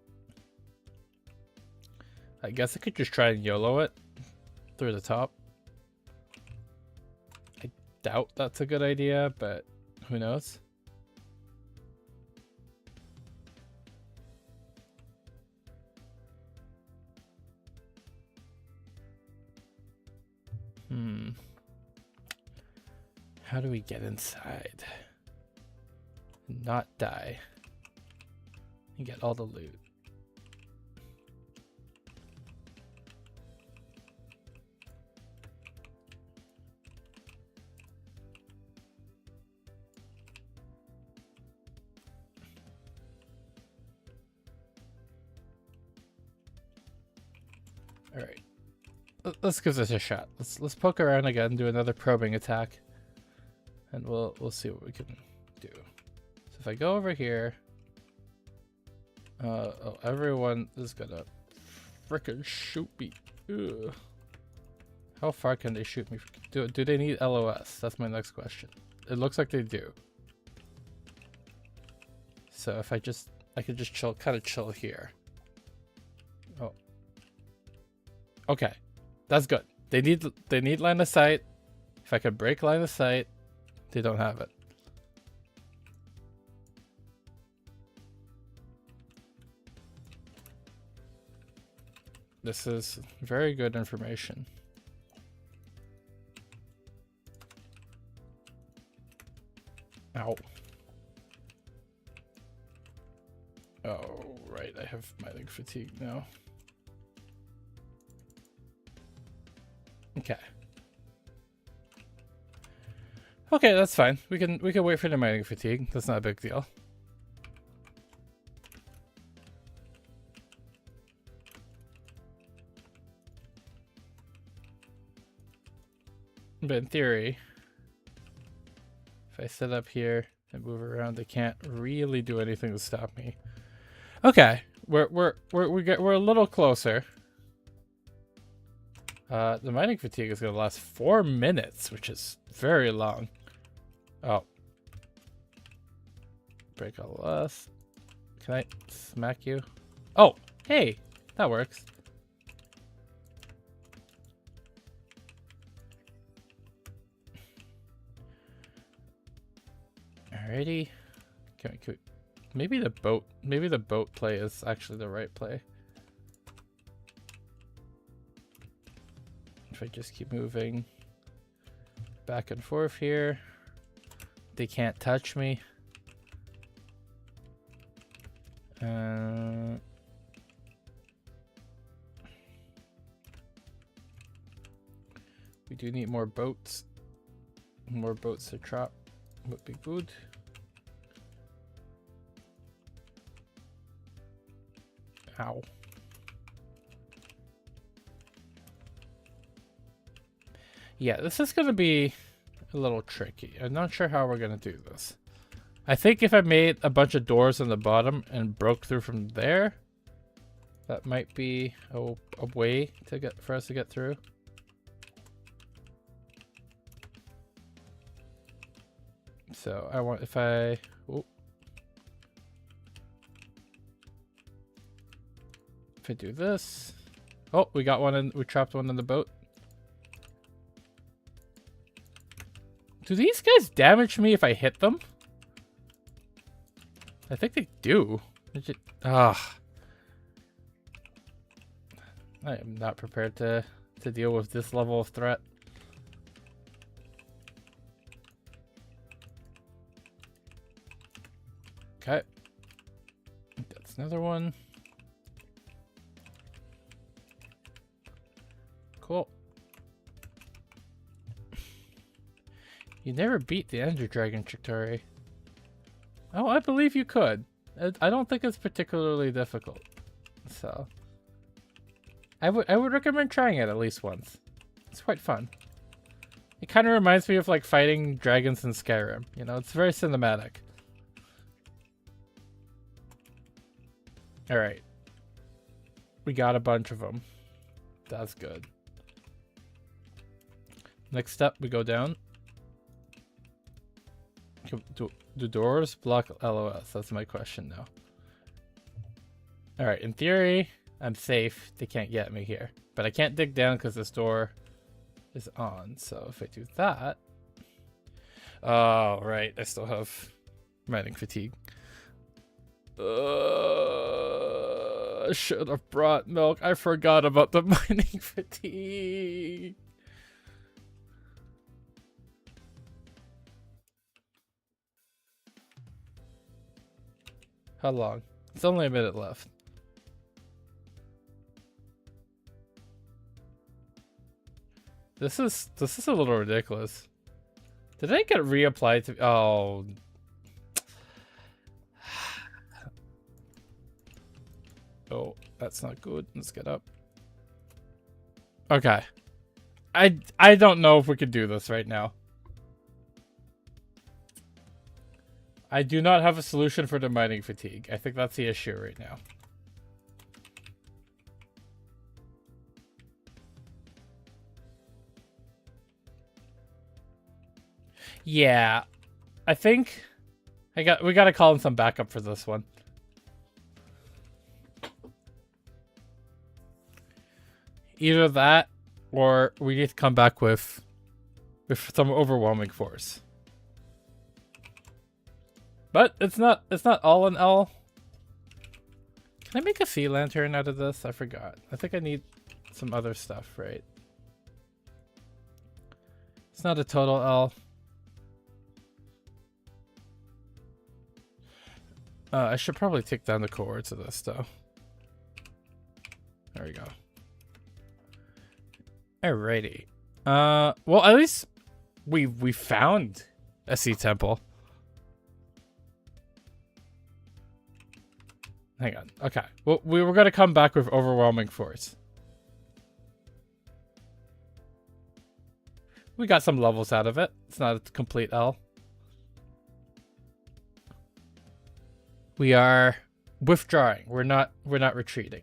I guess I could just try and YOLO it through the top. I doubt that's a good idea, but who knows? How do we get inside? Not die. And get all the loot. All right. Let's give this a shot. Let's poke around again, do another probing attack, and we'll see what we can do. So if I go over here, oh, everyone is gonna frickin' shoot me. Ugh. How far can they shoot me? Do they need LOS? That's my next question. It looks like they do. So if I could just chill, kind of chill here. Oh. Okay. That's good. They need line of sight. If I could break line of sight, they don't have it. This is very good information. Ow. Oh, right. I have mining fatigue now. Okay. Okay, that's fine. We can wait for the mining fatigue. That's not a big deal. But in theory, if I sit up here and move around, they can't really do anything to stop me. Okay, we're a little closer. The mining fatigue is gonna last 4 minutes, which is very long. Oh. Break all less. Can I smack you? Oh, hey, that works. Alrighty. Can we, maybe the boat play is actually the right play. If I just keep moving back and forth here, they can't touch me. We do need more boats. More boats to trap would be good. Ow. Yeah, this is going to be a little tricky. I'm not sure how we're going to do this. I think if I made a bunch of doors on the bottom and broke through from there, that might be a way to get for us to get through. So I want if I do this. Oh, we got one in. We trapped one in the boat. Do these guys damage me if I hit them? I think they do. Ugh. I am not prepared to deal with this level of threat. Okay. That's another one. Cool. You never beat the Ender Dragon, Chiktori. Oh, I believe you could. I don't think it's particularly difficult. So I would recommend trying it at least once. It's quite fun. It kind of reminds me of like fighting dragons in Skyrim. You know, it's very cinematic. All right. We got a bunch of them. That's good. Next up, we go down. Do doors block LOS? That's my question now. Alright, in theory, I'm safe. They can't get me here. But I can't dig down because this door is on. So if I do that... Oh, right. I still have mining fatigue. I should have brought milk. I forgot about the mining fatigue. How long? It's only a minute left. This is a little ridiculous. Did I get reapplied to? Oh. Oh, that's not good. Let's get up. Okay. I don't know if we could do this right now. I do not have a solution for the mining fatigue. I think that's the issue right now. Yeah. I think we gotta call in some backup for this one. Either that or we need to come back with some overwhelming force. But it's not all in L. Can I make a sea lantern out of this? I forgot. I think I need some other stuff, right? It's not a total L. I should probably take down the coords of this though. There we go. Alrighty. Well, at least we found a sea temple. Hang on. Okay. Well, we were going to come back with overwhelming force. We got some levels out of it. It's not a complete L. We are withdrawing. We're not retreating.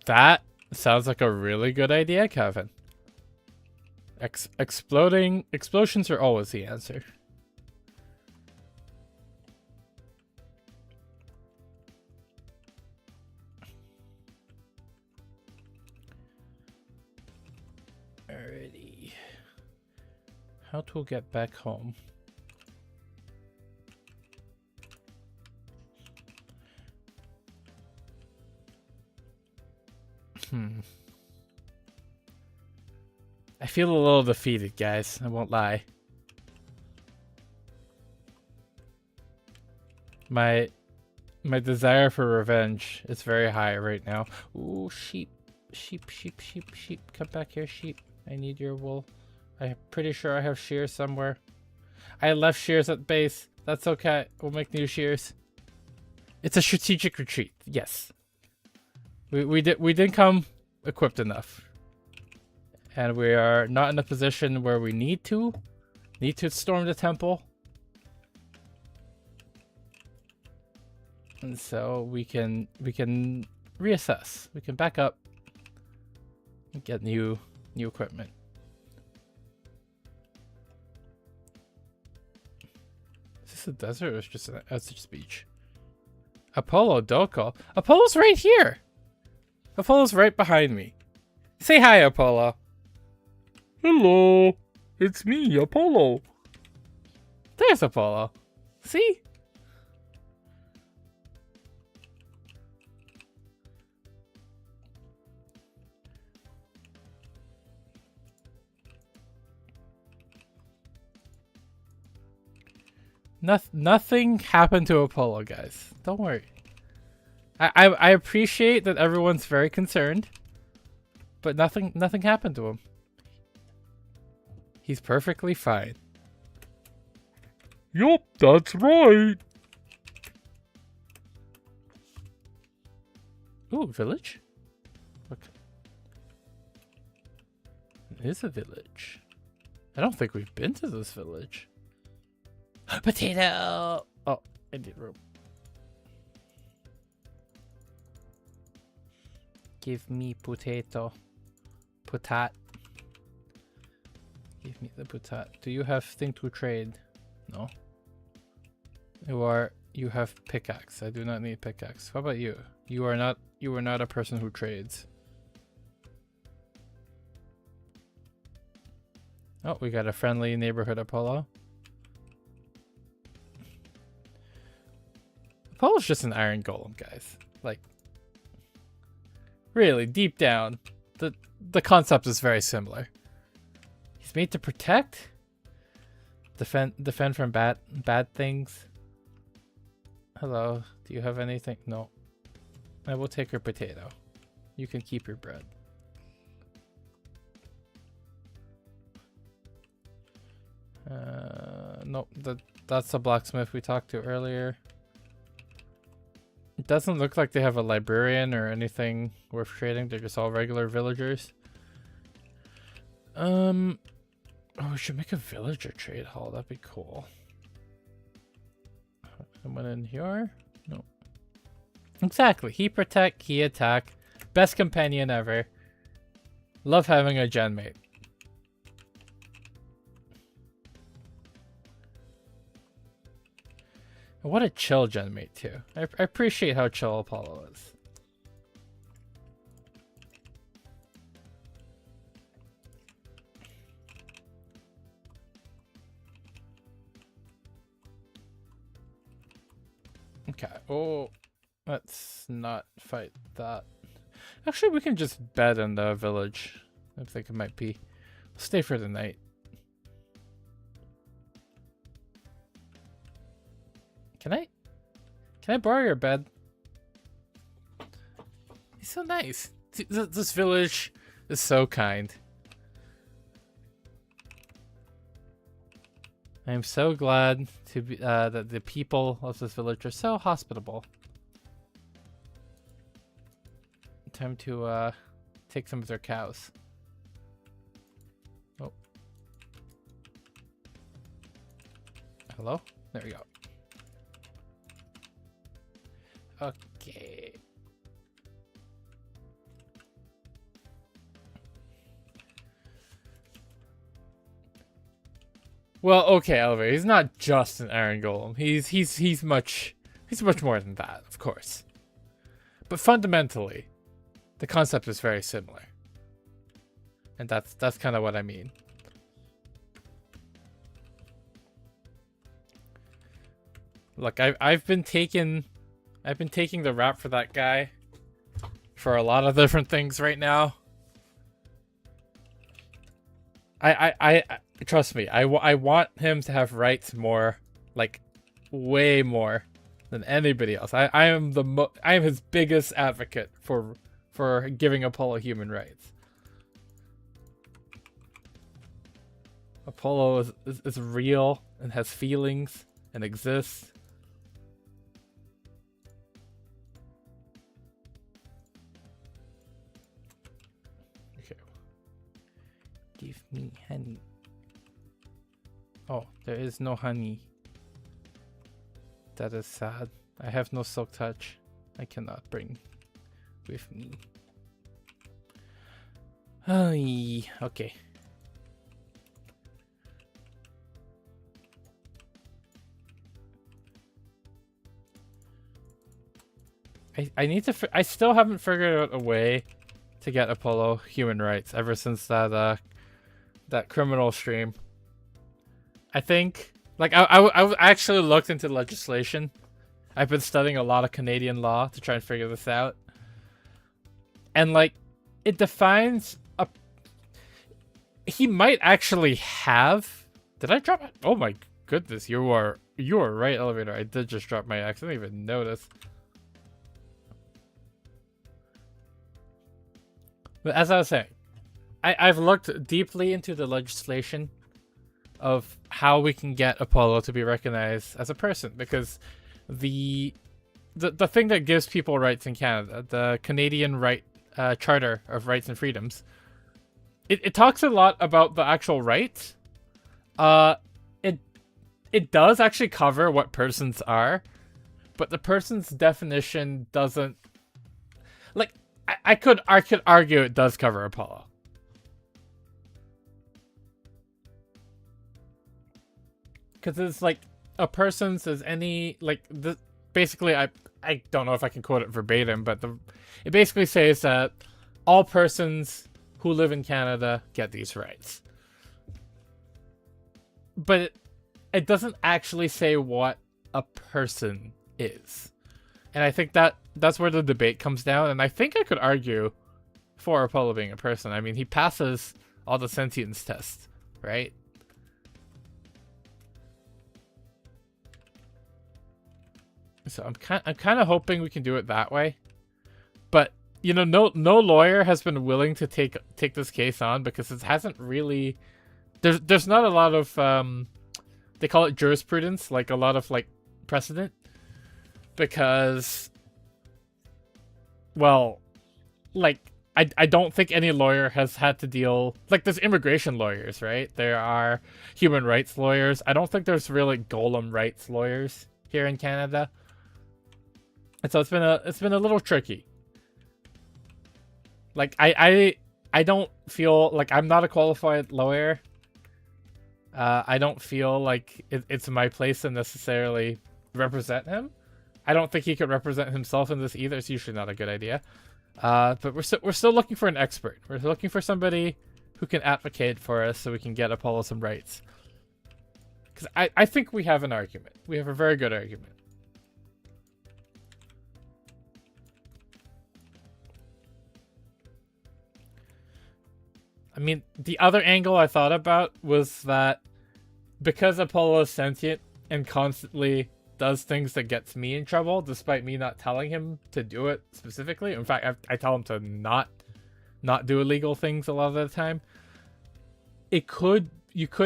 That sounds like a really good idea, Kevin. Explosions are always the answer. Alrighty. How to get back home? I feel a little defeated, guys. I won't lie. My desire for revenge is very high right now. Ooh, sheep. Sheep. Come back here, sheep. I need your wool. I'm pretty sure I have shears somewhere. I left shears at base. That's okay. We'll make new shears. It's a strategic retreat. Yes. We didn't come equipped enough. And we are not in a position where we need to storm the temple. And so we can reassess. We can back up and get new equipment. Is this a desert or is it just a beach? Apollo, don't call. Apollo's right here. Apollo's right behind me. Say hi, Apollo. Hello, it's me, Apollo. There's Apollo. See? Nothing happened to Apollo, guys. Don't worry. I appreciate that everyone's very concerned, but nothing happened to him. He's perfectly fine. Yup, that's right. Ooh, village? Look. It is a village. I don't think we've been to this village. Potato! Oh, I need room. Give me potato. Potat. Give me the potat. Do you have thing to trade? No. You have pickaxe. I do not need pickaxe. How about you? You are not a person who trades. Oh, we got a friendly neighborhood Apollo. Apollo's just an iron golem, guys. Like, really, deep down, the concept is very similar. He's made to protect, defend from bad things. Hello, do you have anything? No. I will take your potato. You can keep your bread. Nope, that's the blacksmith we talked to earlier. It doesn't look like they have a librarian or anything worth trading. They're just all regular villagers. Oh, we should make a villager trade hall. That'd be cool. Someone in here? No. Exactly. He protect, he attack. Best companion ever. Love having a gen mate. What a chill gen mate too. I appreciate how chill Apollo is. Okay. Oh, let's not fight that. Actually, we can just bed in the village. I think it might be. We'll stay for the night. Can I borrow your bed? He's so nice. This village is so kind. I am so glad to be that the people of this village are so hospitable. Time to take some of their cows. Oh. Hello? There we go. Okay. Well, okay, Elevator. He's not just an iron golem. He's much more than that, of course. But fundamentally, the concept is very similar. And that's kind of what I mean. Look, I've been taking the rap for that guy for a lot of different things right now. I trust me. I want him to have rights more, like way more than anybody else. I am his biggest advocate for giving Apollo human rights. Apollo is real and has feelings and exists. Give me honey. Oh, there is no honey. That is sad. I have no silk touch. I cannot bring with me. Okay. I need to. I still haven't figured out a way to get Apollo human rights ever since that that criminal stream. I think like I actually looked into legislation. I've been studying a lot of Canadian law to try and figure this out. And like it defines a he might actually have. Did I drop it? Oh my goodness, you are right, elevator. I did just drop my axe. I didn't even notice. But as I was saying, I've looked deeply into the legislation of how we can get Apollo to be recognized as a person, because the thing that gives people rights in Canada, the Canadian Charter of Rights and Freedoms, it talks a lot about the actual rights. It does actually cover what persons are, but the person's definition doesn't. Like, I could argue it does cover Apollo. Because it's like a person says any, like, the, basically, I don't know if I can quote it verbatim, but it basically says that all persons who live in Canada get these rights. But it doesn't actually say what a person is. And I think that's where the debate comes down, and I think I could argue for Apollo being a person. I mean, he passes all the sentience tests, right? So I'm kind of hoping we can do it that way. But, you know, no lawyer has been willing to take this case on, because it hasn't really there's not a lot of they call it jurisprudence, like a lot of like precedent. Because, well, like, I don't think any lawyer has had to deal... Like, there's immigration lawyers, right? There are human rights lawyers. I don't think there's really golem rights lawyers here in Canada. And so it's been a little tricky. Like, I don't feel... Like, I'm not a qualified lawyer. I don't feel like it's my place to necessarily represent him. I don't think he could represent himself in this either. It's usually not a good idea. But we're still looking for an expert. We're looking for somebody who can advocate for us so we can get Apollo some rights. Because I think we have an argument. We have a very good argument. I mean, the other angle I thought about was that because Apollo is sentient and constantly does things that gets me in trouble, despite me not telling him to do it specifically. In fact, I tell him to not do illegal things a lot of the time. You could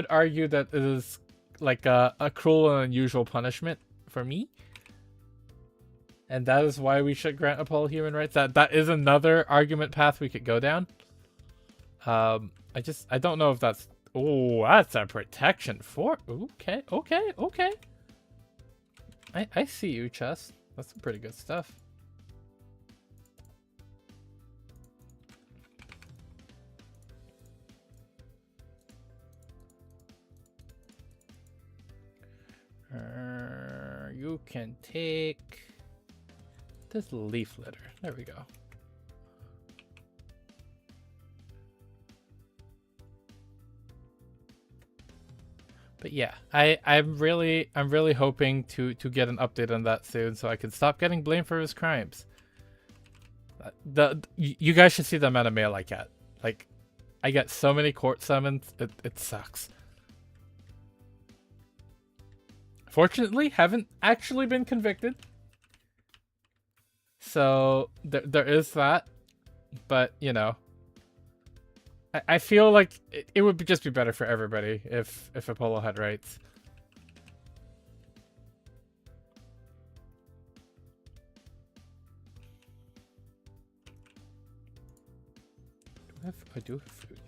argue that it is like a cruel and unusual punishment for me, and that is why we should grant Apollo human rights. That is another argument path we could go down. I don't know if that's... Oh, that's a protection for... Okay. I see you, Chess. That's some pretty good stuff. You can take this leaf litter. There we go. But yeah, I'm really hoping to get an update on that soon, so I can stop getting blamed for his crimes. You guys should see the amount of mail I get. Like, I get so many court summons, it sucks. Fortunately, haven't actually been convicted, so there is that. But you know, I feel like it would just be better for everybody if Apollo had rights. I do have food.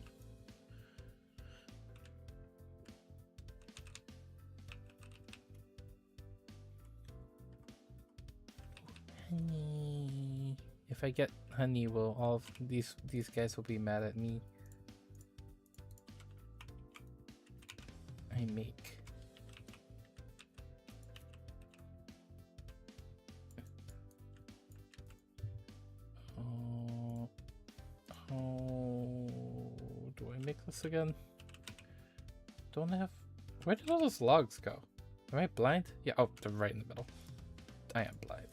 honey. If I get honey, will all of these guys will be mad at me. I make. Oh, do I make this again? Don't I have... Where did all those logs go? Am I blind? Yeah, oh, they're right in the middle. I am blind.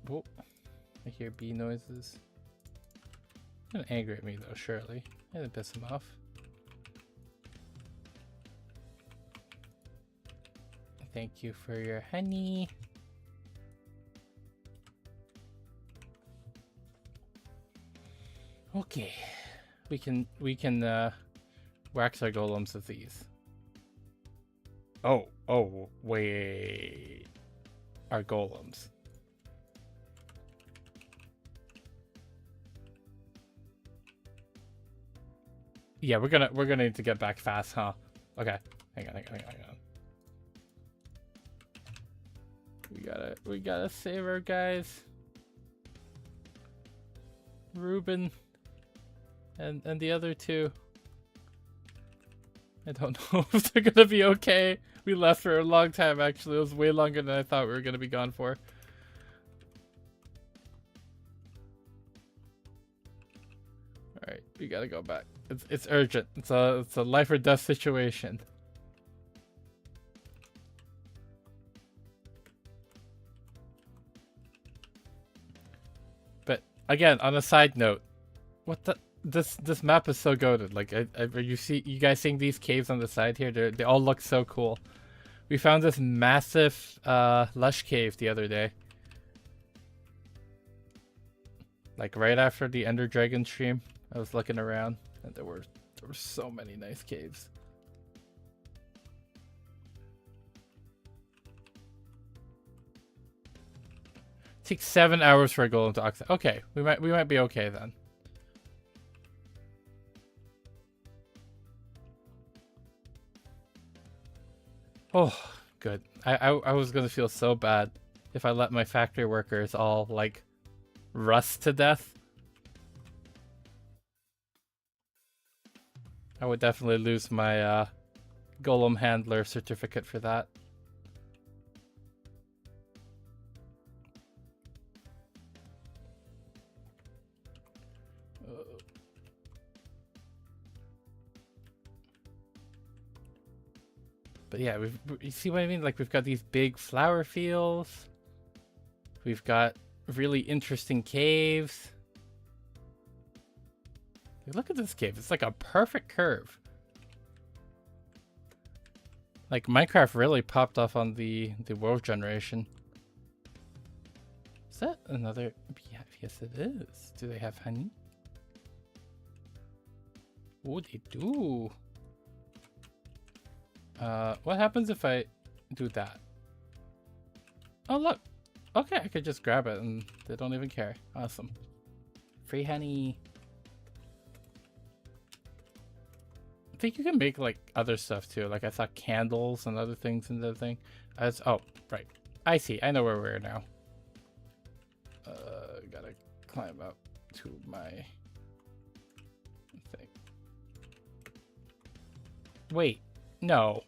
Oh, I hear bee noises. Gonna angry at me though, surely. I didn't piss him off. Thank you for your honey. Okay, we can wax our golems with these. Oh, wait, our golems. Yeah, we're gonna need to get back fast, huh? Okay, hang on. We gotta save our guys. Ruben and the other two. I don't know if they're gonna be okay. We left for a long time actually. It was way longer than I thought we were gonna be gone for. Alright, we gotta go back. It's urgent. It's a life or death situation. But again, on a side note, what the this map is so goated. Like, are you guys seeing these caves on the side here? They all look so cool. We found this massive lush cave the other day. Like right after the Ender Dragon stream, I was looking around and there were so many nice caves. It takes 7 hours for a golem to oxide. Okay, we might be okay then. Oh, good. I was gonna feel so bad if I let my factory workers all like rust to death. I would definitely lose my golem handler certificate for that. But yeah, you see what I mean? Like, we've got these big flower fields. We've got really interesting caves. Look at this cave. It's like a perfect curve. Like, Minecraft really popped off on the world generation. Is that another beehive? Yes, it is. Do they have honey? Oh, they do. What happens if I do that? Oh, look. Okay, I could just grab it and they don't even care. Awesome. Free honey. I think you can make like other stuff too. Like I saw candles and other things in the thing. Oh, right. I see. I know where we're now. Gotta climb up to my thing. Wait, no.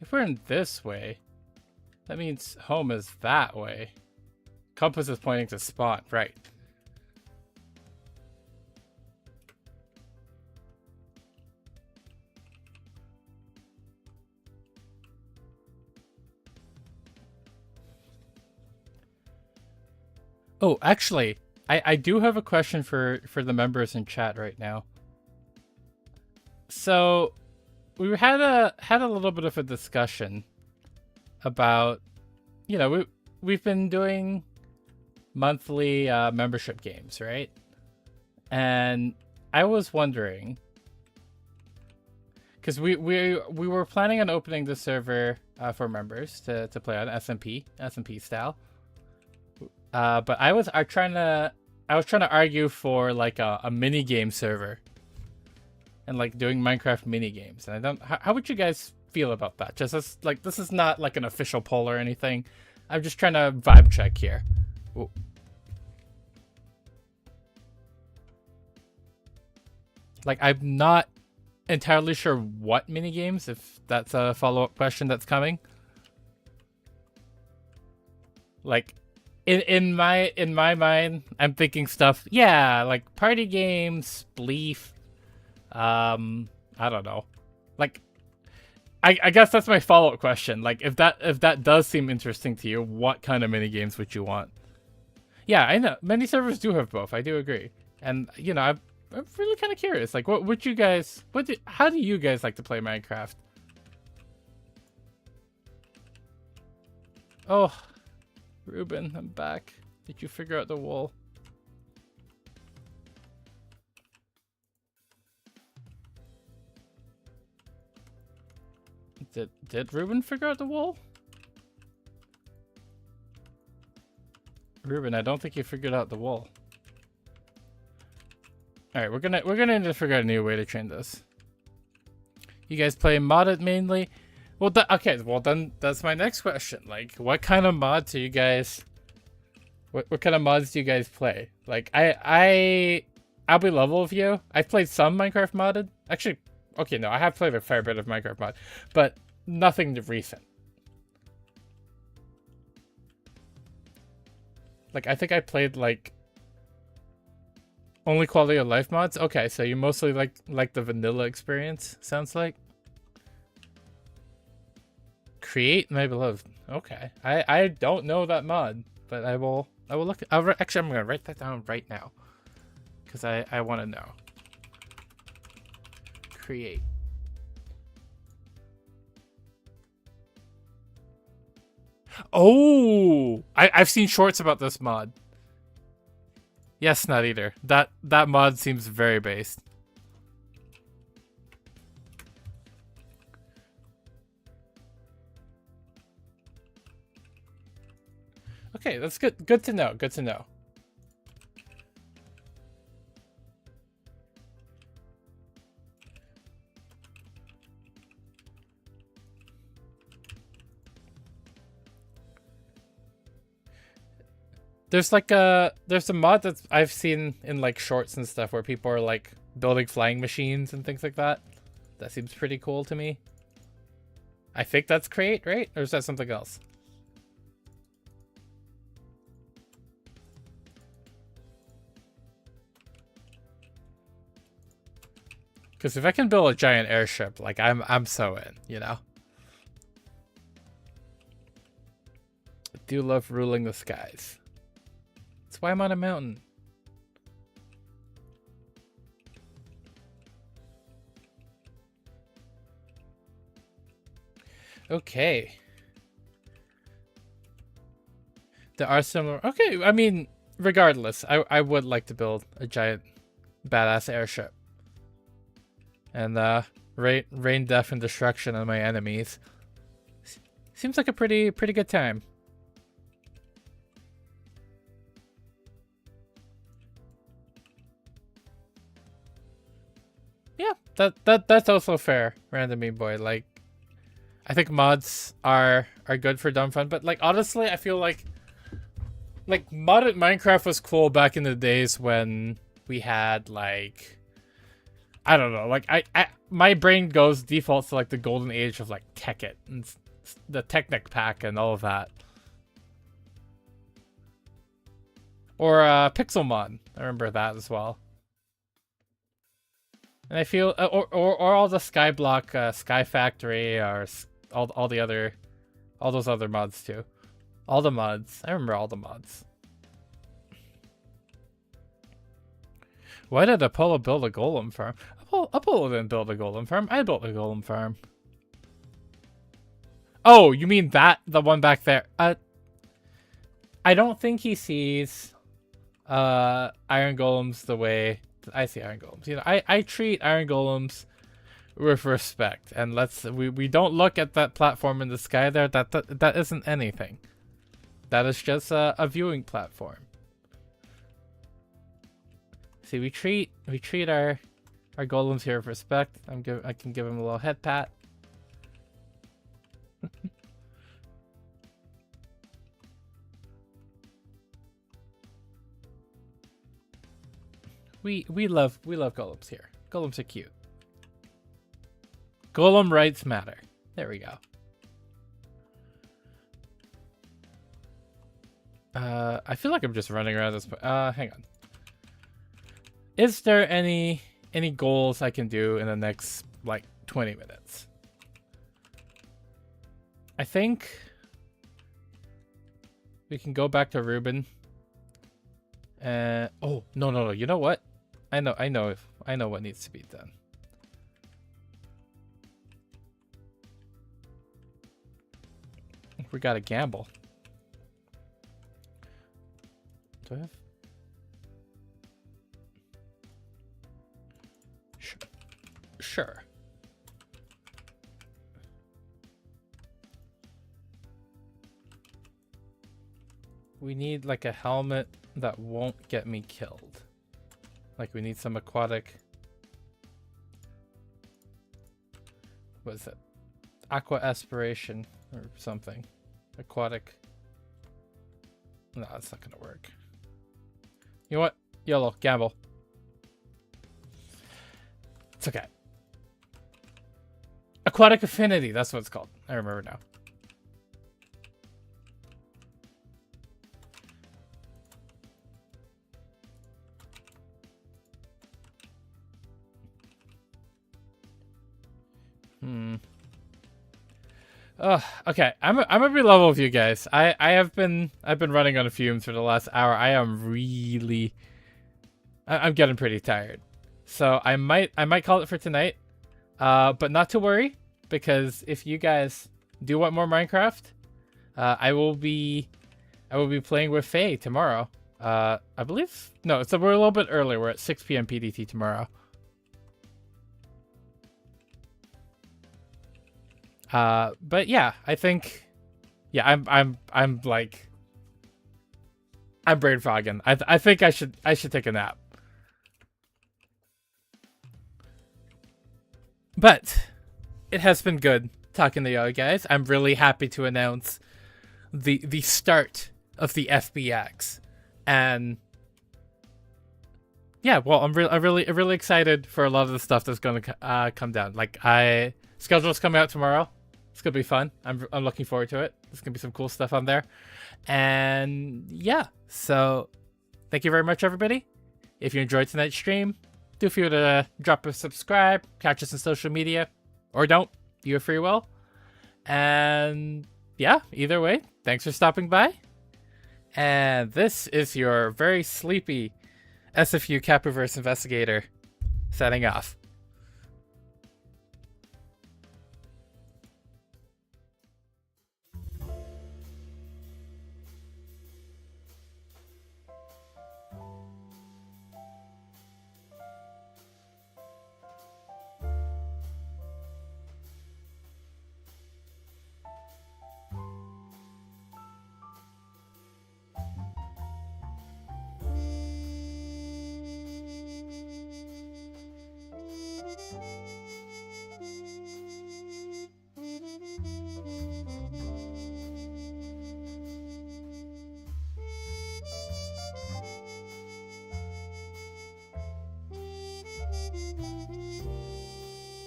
If we're in this way, that means home is that way. Compass is pointing to spawn, right? Oh, actually, I do have a question for the members in chat right now. So, we had a little bit of a discussion about, you know, we've been doing monthly membership games, right? And I was wondering, because we were planning on opening the server for members to play on SMP style. But I was trying to argue for like a mini game server and like doing Minecraft mini games. And I don't. How would you guys feel about that? Just as like this is not like an official poll or anything. I'm just trying to vibe check here. Ooh. Like I'm not entirely sure what mini games. If that's a follow-up question that's coming. Like. In my mind, I'm thinking stuff. Yeah, like party games, Bleef. I don't know. Like, I guess that's my follow-up question. Like, if that does seem interesting to you, what kind of mini games would you want? Yeah, I know many servers do have both. I do agree, and you know, I'm really kind of curious. Like, what would you guys? How do you guys like to play Minecraft? Oh. Ruben, I'm back. Did you figure out the wall? Did Ruben figure out the wall? Ruben, I don't think you figured out the wall. Alright, we're gonna need to figure out a new way to train this. You guys play modded mainly? Well, okay, well then that's my next question. Like, what kind of mods do you guys... What kind of mods do you guys play? Like, I'll be level with you. I've played some Minecraft modded. Actually, okay, no, I have played a fair bit of Minecraft mod, but nothing recent. Like, I think I played, like, only quality of life mods? Okay, so you mostly like the vanilla experience, sounds like? Create my beloved. Okay. I don't know that mod, but I will look. Actually, I'm gonna write that down right now, because I want to know. Create. Oh, I've seen shorts about this mod. Yes, not either. That mod seems very based. Okay, that's good. Good to know. Good to know. There's a mod that I've seen in like shorts and stuff where people are like building flying machines and things like that. That seems pretty cool to me. I think that's Create, right? Or is that something else? Because if I can build a giant airship, like I'm so in, you know. I do love ruling the skies. That's why I'm on a mountain. Okay. There are similar. Okay, I mean, regardless, I would like to build a giant, badass airship. And rain death and destruction on my enemies. Seems like a pretty good time. Yeah, that's also fair, Random Meme Boy. Like, I think mods are good for dumb fun, but like honestly, I feel like modded Minecraft was cool back in the days when we had like, I don't know, like my brain defaults to like the golden age of like Tekkit and the Technic pack and all of that. Or Pixelmon, I remember that as well. And I feel or all the Skyblock, Sky Factory, or all those other mods too. All the mods. I remember all the mods. Why did Apollo build a golem farm? Apollo didn't build a golem farm. I built a golem farm. Oh, you mean the one back there? I don't think he sees iron golems the way I see iron golems. You know, I treat iron golems with respect, and we don't look at that platform in the sky there. That isn't anything. That is just a viewing platform. See, we treat our Our golem's here with respect. I can give him a little head pat. we love golems here. Golems are cute. Golem rights matter. There we go. I feel like I'm just running around this. Hang on. Is there any goals I can do in the next like 20 minutes? I think we can go back to Ruben. Oh no! You know what? I know what needs to be done. We gotta gamble. Do I have? Sure. We need like a helmet that won't get me killed. Like we need some aquatic. What is it? Aqua aspiration or something. Aquatic. No, that's not gonna work. You know what? YOLO, gamble. It's okay. Aquatic affinity, that's what it's called. I remember now. Oh, okay. I'm gonna be level with you guys. I've been running on fumes for the last hour. I am really I'm getting pretty tired. So I might call it for tonight. But not to worry, because if you guys do want more Minecraft, I will be playing with Faye tomorrow. I believe we're a little bit earlier. We're at 6 p.m. PDT tomorrow. But yeah, I think, yeah, I'm like, I'm brain fogging. I think I should take a nap. But it has been good talking to you guys. I'm really happy to announce the start of the FBX, and yeah, well, I'm really excited for a lot of the stuff that's going to come down. Like, schedule's coming out tomorrow. It's gonna be fun. I'm looking forward to it. There's gonna be some cool stuff on there, and yeah. So, thank you very much, everybody. If you enjoyed tonight's stream, do feel to drop a subscribe, catch us on social media, or don't. You're free will. And yeah, either way, thanks for stopping by. And this is your very sleepy SFU Cappuverse investigator signing off.